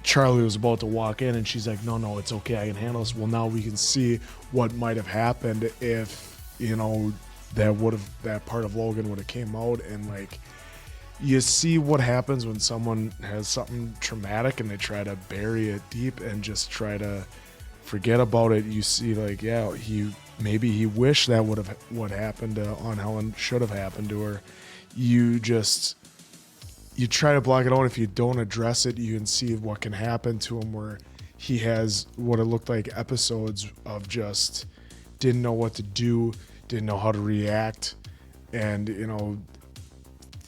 Charlie was about to walk in and she's like, no, it's okay, I can handle this. Well, now we can see what might have happened if, that part of Logan would have came out. And like, you see what happens when someone has something traumatic and they try to bury it deep and just try to forget about it. You see, like, yeah, maybe he wished that what happened to Aunt Helen should have happened to her. You try to block it out. If you don't address it, you can see what can happen to him, where he has what it looked like episodes of just didn't know what to do, didn't know how to react. And,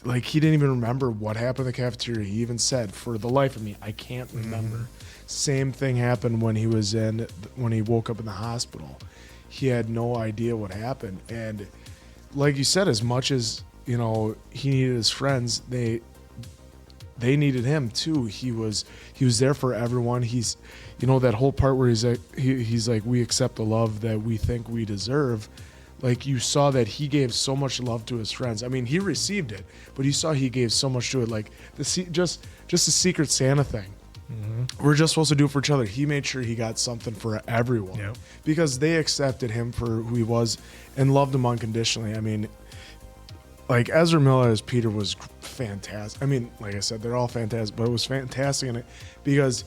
like, he didn't even remember what happened in the cafeteria. He even said, for the life of me, I can't remember. Same thing happened when he woke up in the hospital. He had no idea what happened. And like you said, as much as, he needed his friends, they needed him too. He was there for everyone. He's, that whole part where he's like, we accept the love that we think we deserve. Like, you saw that he gave so much love to his friends. I mean, he received it, but you saw he gave so much to it. Like just the Secret Santa thing. Mm-hmm. We're just supposed to do it for each other. He made sure he got something for everyone because they accepted him for who he was and loved him unconditionally. I mean, like, Ezra Miller as Peter was fantastic. I mean, like I said, they're all fantastic, but it was fantastic in it because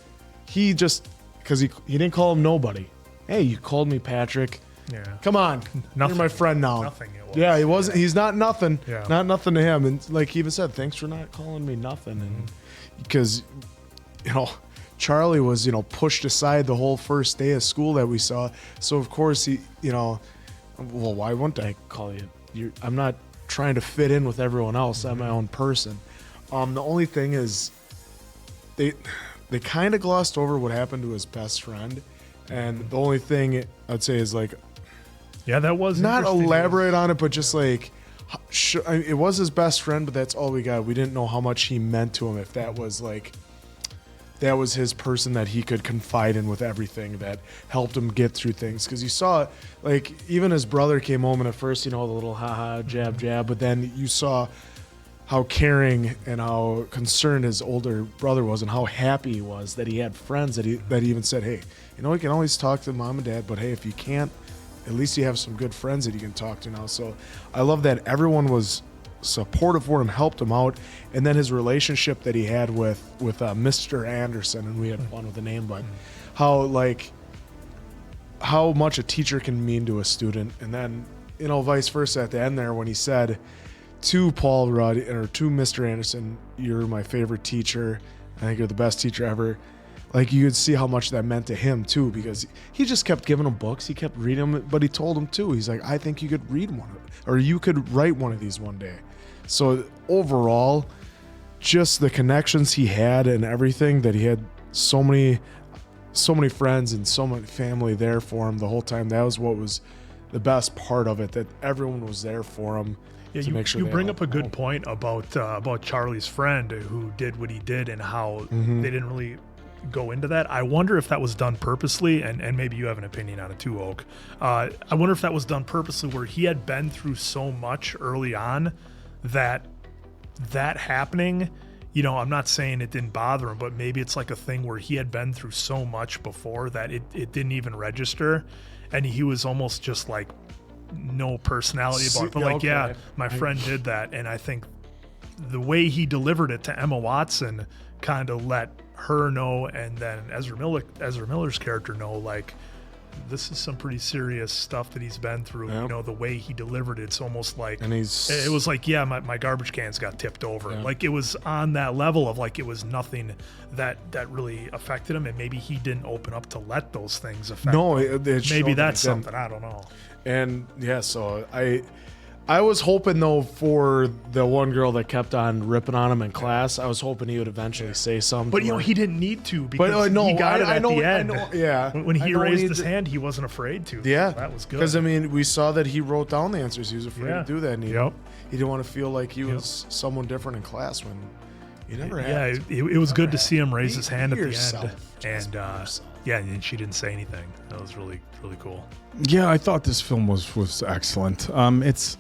he didn't call him nobody. Hey, you called me Patrick. Yeah. Come on. You're my friend now. Nothing it was. Yeah, he wasn't. He's not nothing. Yeah. Not nothing to him. And like he even said, thanks for not calling me nothing. And because, Charlie was, pushed aside the whole first day of school that we saw. So of course he, well, why wouldn't I call you? I'm not trying to fit in with everyone else. I'm my own person. The only thing is they kind of glossed over what happened to his best friend. And the only thing I'd say is like, yeah, that was not elaborate on it, but just like, it was his best friend, but that's all we got. We didn't know how much he meant to him. If that was his person that he could confide in with everything, that helped him get through things. Because you saw, like, even his brother came home, and at first, the little haha, jab, jab, but then you saw how caring and how concerned his older brother was, and how happy he was that he had friends that he even said, hey, you can always talk to mom and dad, but hey, if you can't, at least you have some good friends that you can talk to now. So I love that everyone was supportive for him, helped him out, and then his relationship that he had with Mr. Anderson, and we had fun with the name, but how much a teacher can mean to a student, and then vice versa at the end there when he said to Paul Rudd or to Mr. Anderson, "You're my favorite teacher. I think you're the best teacher ever." Like, you could see how much that meant to him too, because he just kept giving him books. He kept reading them, but he told him too. He's like, I think you could read one, or you could write one of these one day. So overall, just the connections he had and everything, that he had so many friends and so much family there for him the whole time. That was what was the best part of it, that everyone was there for him. Yeah, you bring up a good point about Charlie's friend who did what he did and how they didn't really go into that. I wonder if that was done purposely, and maybe you have an opinion on it too, Oak. I wonder if that was done purposely, where he had been through so much early on that happening, I'm not saying it didn't bother him, but maybe it's like a thing where he had been through so much before that it didn't even register, and he was almost just like no personality about it. But like, yeah, my friend did that, and I think the way he delivered it to Emma Watson kind of let her know, and then Ezra Miller's character know, like, this is some pretty serious stuff that he's been through. Yep. You know, the way he delivered it's almost like, And it was like, yeah, my garbage cans got tipped over. Yeah. Like it was on that level of like, it was nothing that really affected him. And maybe he didn't open up to let those things affect No, him. it showed Maybe that that's he didn't. something. I don't know. And yeah, so I was hoping though for the one girl that kept on ripping on him in class. I was hoping he would eventually say something. But to you know, her. he didn't need to because But, no, he got it I at know- the I end. know, yeah. When I he know raised he his did- hand, he wasn't afraid to. Yeah, That was good. Because I mean, we saw that he wrote down the answers. He was afraid Yeah. to do that, and he didn't want to feel like he was someone different in class when he never Yeah, had. it was good to see him raise Be- his hand be at the yourself. end. And yeah, and she didn't say anything. That was really, really cool. Yeah, I thought this film was excellent. It's,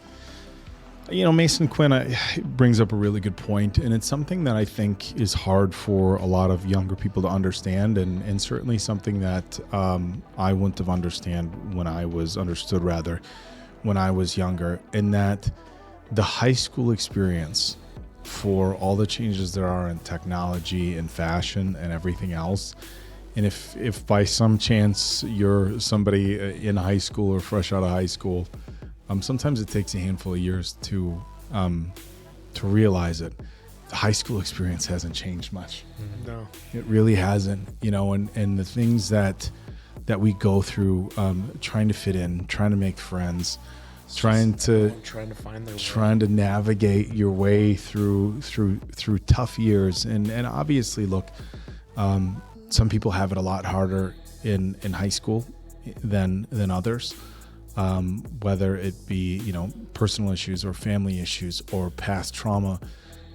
you know, Mason Quinn brings up a really good point, and it's something that I think is hard for a lot of younger people to understand, and certainly something that I wouldn't have understood when I was younger, in that the high school experience, for all the changes there are in technology and fashion and everything else, and if by some chance you're somebody in high school or fresh out of high school, sometimes it takes a handful of years to realize it. The high school experience hasn't changed much. No. It really hasn't. You know, and the things that we go through, trying to fit in, trying to make friends, trying to find their way. trying to navigate your way through tough years, and obviously, look, some people have it a lot harder in high school than others. Whether it be, you know, personal issues or family issues or past trauma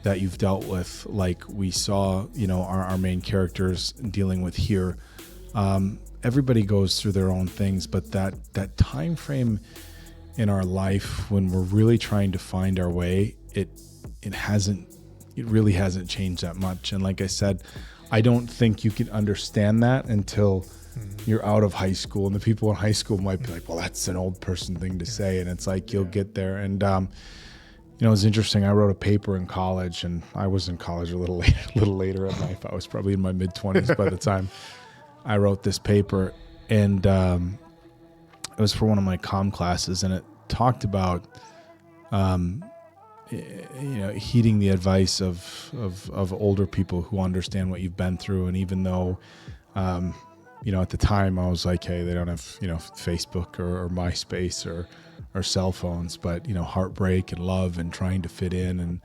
that you've dealt with, like we saw, you know, our main characters dealing with here. Everybody goes through their own things, but that time frame in our life when we're really trying to find our way, it really hasn't changed that much. And like I said, I don't think you can understand that until you're out of high school, and the people in high school might be like, well, that's an old person thing to say. And it's like, you'll get there. And, you know, it's interesting. I wrote a paper in college, and I was in college a little later in life. I was probably in my mid 20s by the time I wrote this paper. And, it was for one of my comm classes, and it talked about, you know, heeding the advice of older people who understand what you've been through. And even though, you know, at the time I was like, hey, they don't have, you know, Facebook or MySpace or cell phones, but, you know, heartbreak and love and trying to fit in,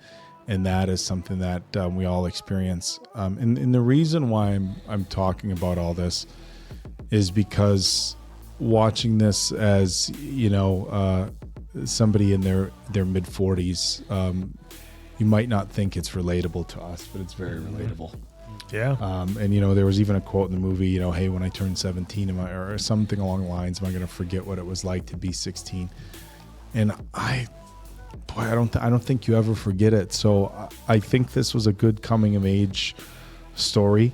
and that is something that we all experience. And the reason why I'm talking about all this is because watching this as, you know, somebody in their mid 40s, you might not think it's relatable to us, but it's very relatable. Yeah. And, you know, there was even a quote in the movie, you know, hey, when I turn 17, or something along the lines, am I going to forget what it was like to be 16? And I don't think you ever forget it. So I think this was a good coming of age story.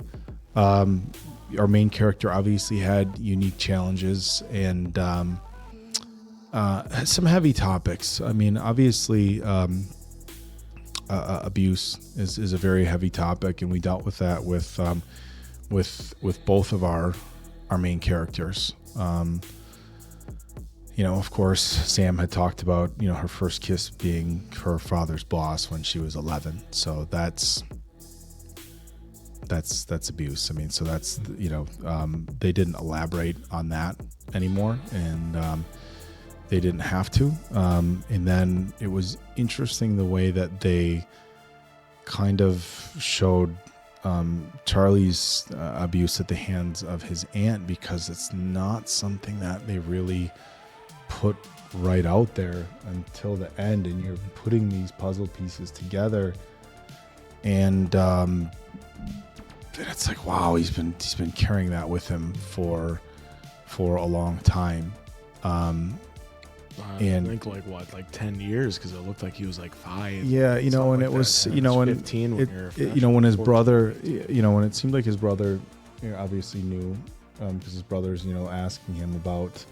Our main character obviously had unique challenges and some heavy topics. I mean, obviously, abuse is a very heavy topic, and we dealt with that with both of our main characters. You know, of course, Sam had talked about, you know, her first kiss being her father's boss when she was 11. So that's abuse. I mean, so that's, you know, they didn't elaborate on that anymore, and they didn't have to. And then it was interesting the way that they kind of showed Charlie's abuse at the hands of his aunt, because it's not something that they really put right out there until the end, and you're putting these puzzle pieces together, and it's like, wow, he's been carrying that with him for a long time. And I think like 10 years, because it looked like he was like 5. Yeah, you know, and like it was, that. you know, and 15 when you're a you know, when his 14. brother, you know, when it seemed like his brother, you know, obviously knew, because his brother's, you know, asking him about,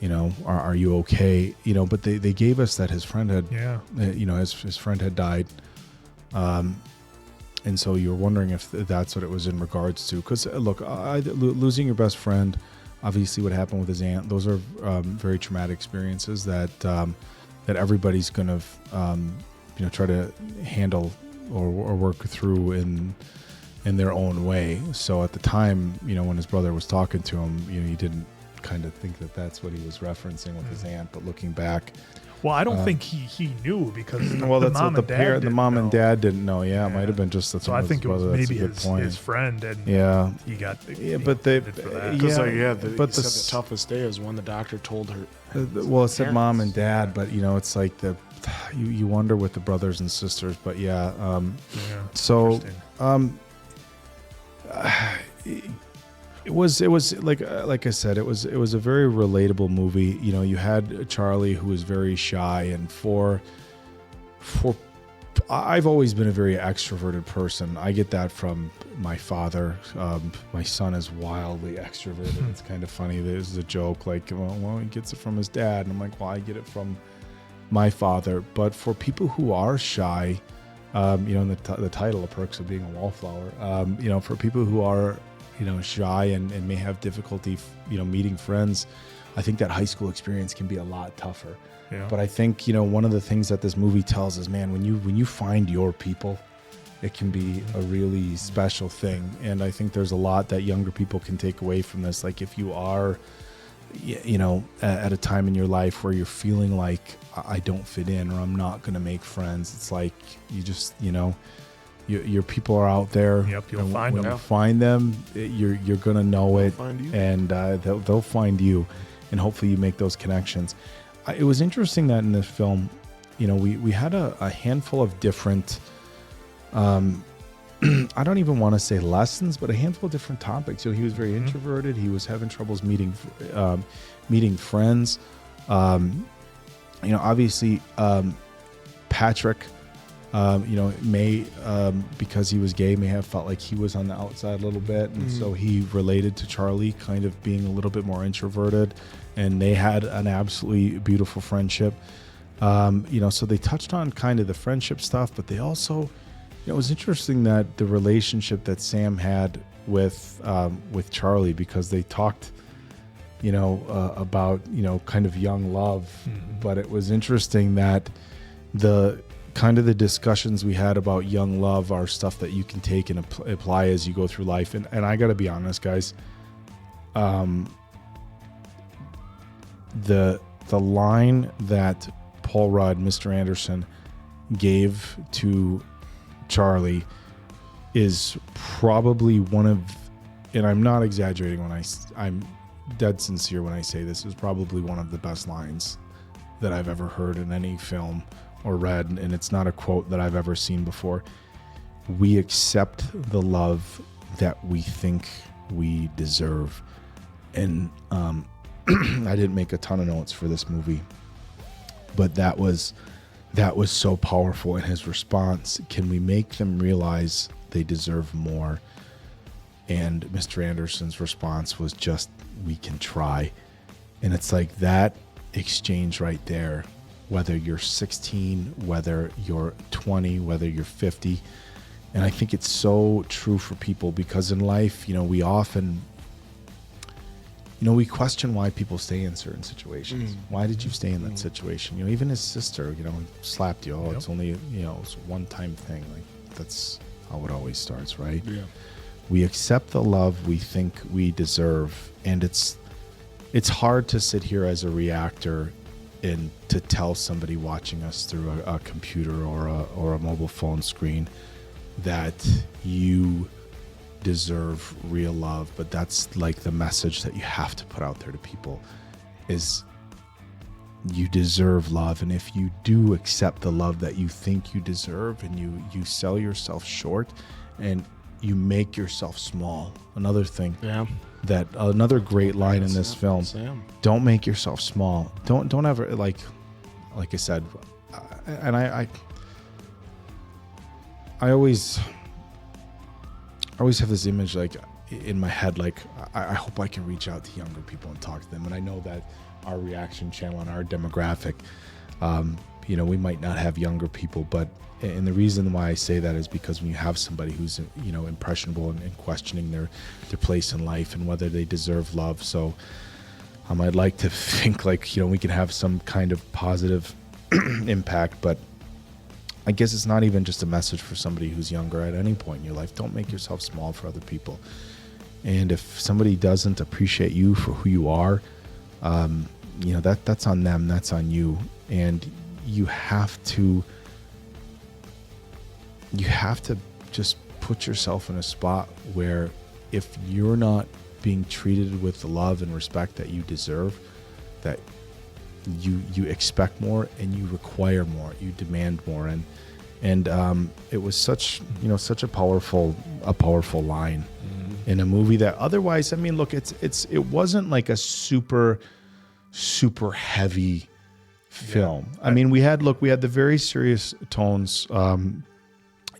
you know, are you okay? You know, but they gave us that his friend had, you know, his friend had died. And so you were wondering if that's what it was in regards to. Because, look, losing your best friend, obviously what happened with his aunt. Those are very traumatic experiences that everybody's going to try to handle or work through in their own way. So at the time, when his brother was talking to him, he didn't kind of think that that's what he was referencing with his aunt. But looking back, well, I don't think he knew because the that's mom what the mom and dad didn't know. Yeah, it might have been just the thing. So I think it was brother. maybe That's a good his friend, and he got but they Because the toughest day is when the doctor told her. Well, it said mom and dad, but it's like you wonder with the brothers and sisters. But so it was like I said, it was a very relatable movie. You had Charlie, who was very shy, and for I've always been a very extroverted person. I get that from my father. My son is wildly extroverted. It's kind of funny. There's a joke like, well, he gets it from his dad, and I'm like, well, I get it from my father. But for people who are shy, the title of Perks of Being a Wallflower, for people who are shy and may have difficulty meeting friends, I think that high school experience can be a lot tougher. Yeah. But I think one of the things that this movie tells is, man, when you find your people, it can be a really special thing. And I think there's a lot that younger people can take away from this. Like if you are at a time in your life where you're feeling like I don't fit in or I'm not going to make friends, it's like you just your people are out there. Yep, you'll find when them. you find them, you're gonna know it, and they'll find you, and hopefully you make those connections. It was interesting that in this film, we had a handful of different, I don't even want to say lessons, but a handful of different topics. He was very introverted. He was having troubles meeting friends. Obviously, Patrick. May, because he was gay, may have felt like he was on the outside a little bit. And so he related to Charlie kind of being a little bit more introverted, and they had an absolutely beautiful friendship. So they touched on kind of the friendship stuff, but they also, it was interesting that the relationship that Sam had with Charlie, because they talked, about, kind of young love, but it was interesting that the discussions we had about young love are stuff that you can take and apply as you go through life. And I got to be honest, guys, the line that Paul Rudd, Mr. Anderson, gave to Charlie is probably one of, and I'm not exaggerating when I'm dead sincere when I say this, is probably one of the best lines that I've ever heard in any film or read, and it's not a quote that I've ever seen before. We accept the love that we think we deserve. And I didn't make a ton of notes for this movie, but that was so powerful in his response. Can we make them realize they deserve more? And Mr. Anderson's response was just, we can try. And it's like that exchange right there, whether you're 16, whether you're 20, whether you're 50. And I think it's so true for people, because in life, we often, we question why people stay in certain situations. Why did you stay in that situation? Even his sister, slapped you. It's only, it's a one-time thing. Like, that's how it always starts, right? Yeah. We accept the love we think we deserve. And it's hard to sit here as a reactor and to tell somebody watching us through a computer or a mobile phone screen that you deserve real love. But that's like the message that you have to put out there to people, is you deserve love. And if you do accept the love that you think you deserve, and you sell yourself short and you make yourself small. Another thing. Yeah. That another great line in this film. Don't make yourself small. Don't ever, like I said, and I always have this image like in my head, like I hope I can reach out to younger people and talk to them. And I know that our reaction channel and our demographic, we might not have younger people, and the reason why I say that is because when you have somebody who's, impressionable and questioning their place in life and whether they deserve love. So I'd like to think like, we can have some kind of positive impact, but I guess it's not even just a message for somebody who's younger at any point in your life. Don't make yourself small for other people. And if somebody doesn't appreciate you for who you are, that's on them, that's on you. And you have to just put yourself in a spot where if you're not being treated with the love and respect that you deserve, that you expect more and you require more, you demand more. And it was such a powerful line in a movie that otherwise, I mean, look, it wasn't like a super heavy film. I mean, we had the very serious tones,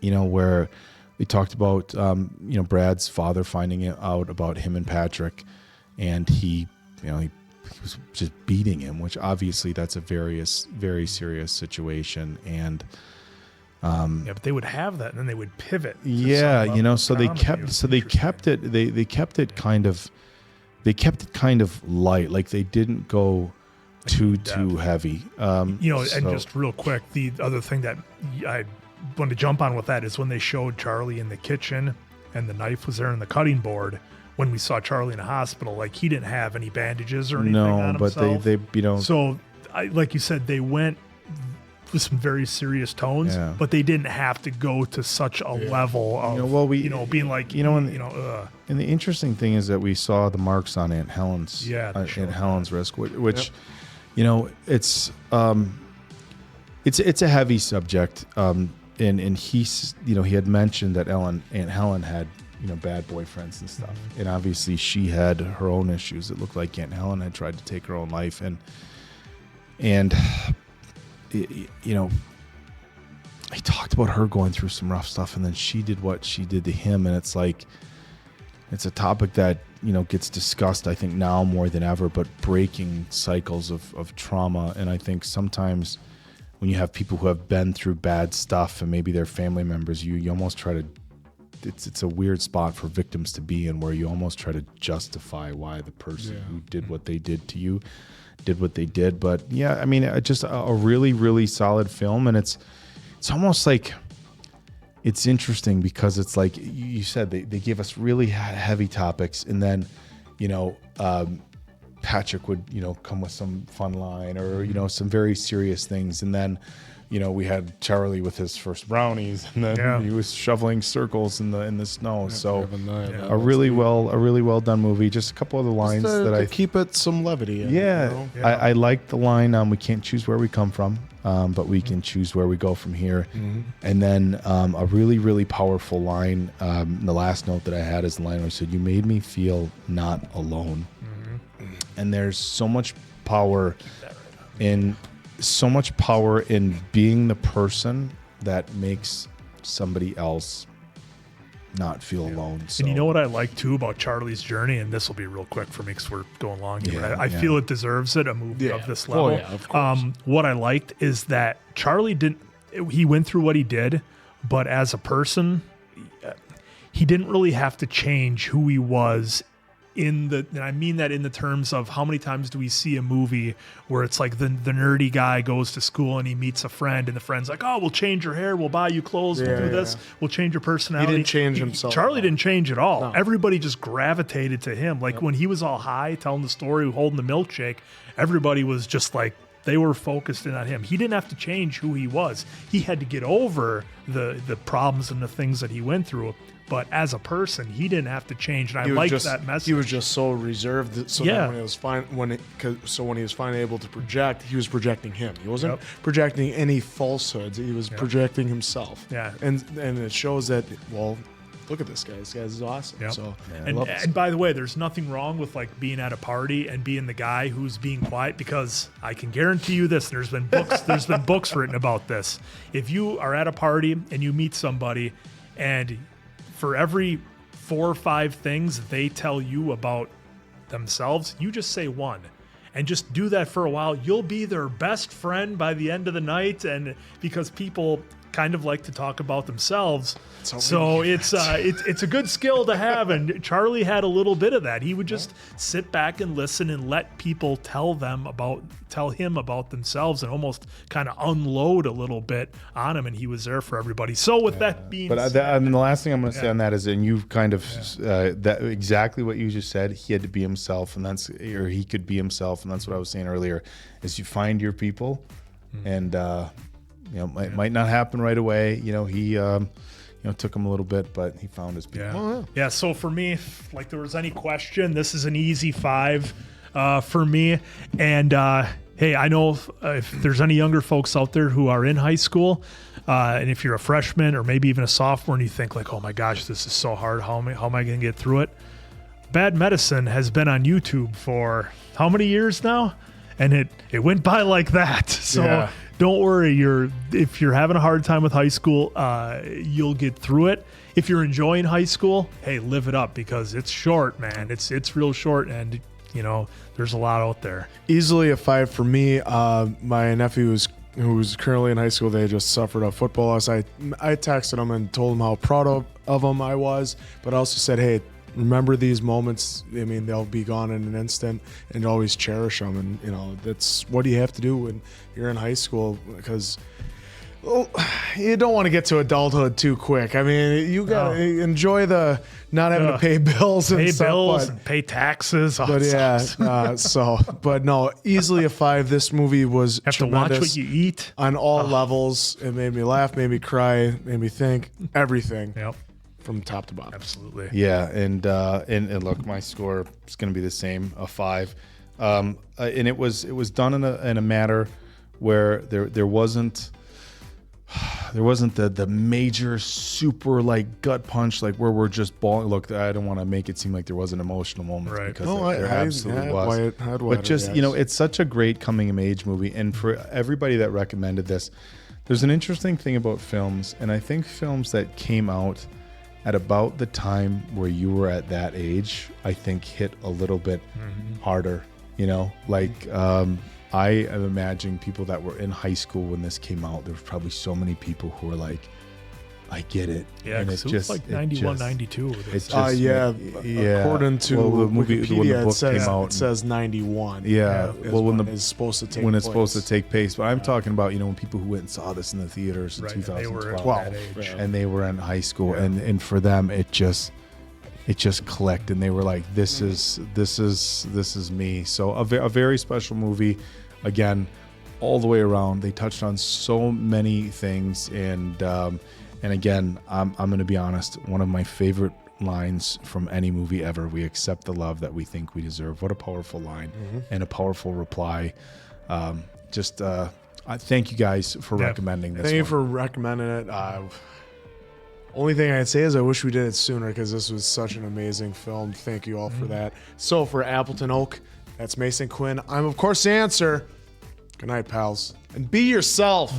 where we talked about, Brad's father finding out about him and Patrick, and he was just beating him, which obviously that's a very serious situation. And but they would have that, and then they would pivot. So they kept it kind of light. Like they didn't go too heavy. And just real quick, the other thing that I wanted to jump on with that is when they showed Charlie in the kitchen and the knife was there in the cutting board. When we saw Charlie in the hospital, like he didn't have any bandages or anything on himself. No, but they So, like you said, they went with some very serious tones, but they didn't have to go to such a level of being like And the interesting thing is that we saw the marks on Aunt Helen's Helen's wrist, which it's a heavy subject. And he's he had mentioned that Aunt Helen had bad boyfriends and stuff, and obviously she had her own issues. It looked like Aunt Helen had tried to take her own life, and he talked about her going through some rough stuff, and then she did what she did to him, and it's like it's a topic that gets discussed, I think, now more than ever, but breaking cycles of trauma. And I think sometimes when you have people who have been through bad stuff and maybe they're family members, you almost try to, it's a weird spot for victims to be in, where you almost try to justify why the person who did what they did to you did what they did. But yeah, I mean, just a really, really solid film. And it's almost like, it's interesting because it's like you said, they gave us really heavy topics, and then, Patrick would, come with some fun line or, some very serious things. And then, we had Charlie with his first brownies, and then he was shoveling circles in the snow. So a really well done movie. Just a couple of the lines that keep it some levity. I like the line, we can't choose where we come from, but we can choose where we go from here. And then a really, really powerful line. The last note that I had is the line where I said, "You made me feel not alone." And there's so much power in being the person that makes somebody else not feel alone. So. And you know what I like too about Charlie's journey, and this will be real quick for me because we're going long here. But I feel it deserves it, a movie of this level. Of course. What I liked is that Charlie he went through what he did, but as a person, he didn't really have to change who he was. And I mean that in the terms of how many times do we see a movie where it's like the nerdy guy goes to school and he meets a friend, and the friend's like, "Oh, we'll change your hair, we'll buy you clothes, we'll do this, we'll change your personality." He didn't change himself. Charlie didn't change at all. No. Everybody just gravitated to him. Like when he was all high telling the story, holding the milkshake, everybody was just like, they were focused in on him. He didn't have to change who he was. He had to get over the problems and the things that he went through. But as a person, he didn't have to change, and I liked that message. He was just so reserved. So that when it was fine, when he was finally able to project, he was projecting him. He wasn't projecting any falsehoods. He was projecting himself. Yeah, and it shows that. Well, look at this guy. This guy is awesome. Yep. So and by the way, there's nothing wrong with like being at a party and being the guy who's being quiet, because I can guarantee you this. There's been books written about this. If you are at a party and you meet somebody, and for every 4 or 5 things they tell you about themselves, you just say one. and just do that for a while. You'll be their best friend by the end of the night, and because people kind of like to talk about themselves. So it's a good skill to have, and Charlie had a little bit of that. He would just sit back and listen and let people tell him about themselves and almost kind of unload a little bit on him, and he was there for everybody. So with that being said, I mean, the last thing I'm going to say on that is, and you've kind of that exactly what you just said. He had to be himself, and he could be himself, and that's what I was saying earlier. Is you find your people, and might not happen right away. He took him a little bit, but he found his people. Yeah. So for me, if there was any question, this is an easy 5 for me. And hey, I know if there's any younger folks out there who are in high school, and if you're a freshman or maybe even a sophomore, and you think like, oh my gosh, this is so hard. How am I going to get through it? Bad Medicine has been on YouTube for how many years now? And it went by like that. So don't worry. If you're having a hard time with high school, you'll get through it. If you're enjoying high school, hey, live it up, because it's short, man. It's real short, and there's a lot out there. Easily a 5 for me. My nephew who's currently in high school, they just suffered a football loss. I texted him and told him how proud of him I was, but I also said, hey, remember these moments. I mean, they'll be gone in an instant, and always cherish them. And that's what you have to do when you're in high school, because you don't want to get to adulthood too quick. I mean, you gotta enjoy the not having to pay bills and and pay taxes. But but no, easily a 5. This movie was have to watch what you eat on all levels. It made me laugh, made me cry, made me think, everything. Yep. From top to bottom. Absolutely. Yeah, and look, my score is going to be the same, a 5. And it was done in a manner where there wasn't the major super like gut punch, like where we're just bawling. Look, I don't want to make it seem like there wasn't emotional moments, because there absolutely was. But just it's such a great coming of age movie, and for everybody that recommended this, there's an interesting thing about films, and I think films that came out at about the time where you were at that age, I think hit a little bit harder, I am imagining people that were in high school when this came out, there was probably so many people who were like, I get it. Yeah, and it was like 91, 92. According to the movie, Wikipedia, when the book came out, it says 91. Yeah, when it's supposed to take when it's supposed to take place. But I'm talking about when people who went and saw this in the theaters in 2012, and they were in high school, and for them it just clicked, and they were like, this is me. So a very special movie. Again, all the way around, they touched on so many things, and again, I'm going to be honest, one of my favorite lines from any movie ever: we accept the love that we think we deserve. What a powerful line, and a powerful reply. I thank you guys for recommending this. Thank you for recommending it. Only thing I'd say is I wish we did it sooner, because this was such an amazing film. Thank you all for that. So for Appleton Oak, that's Mason Quinn. I'm, of course, the answer. Good night, pals. And be yourself.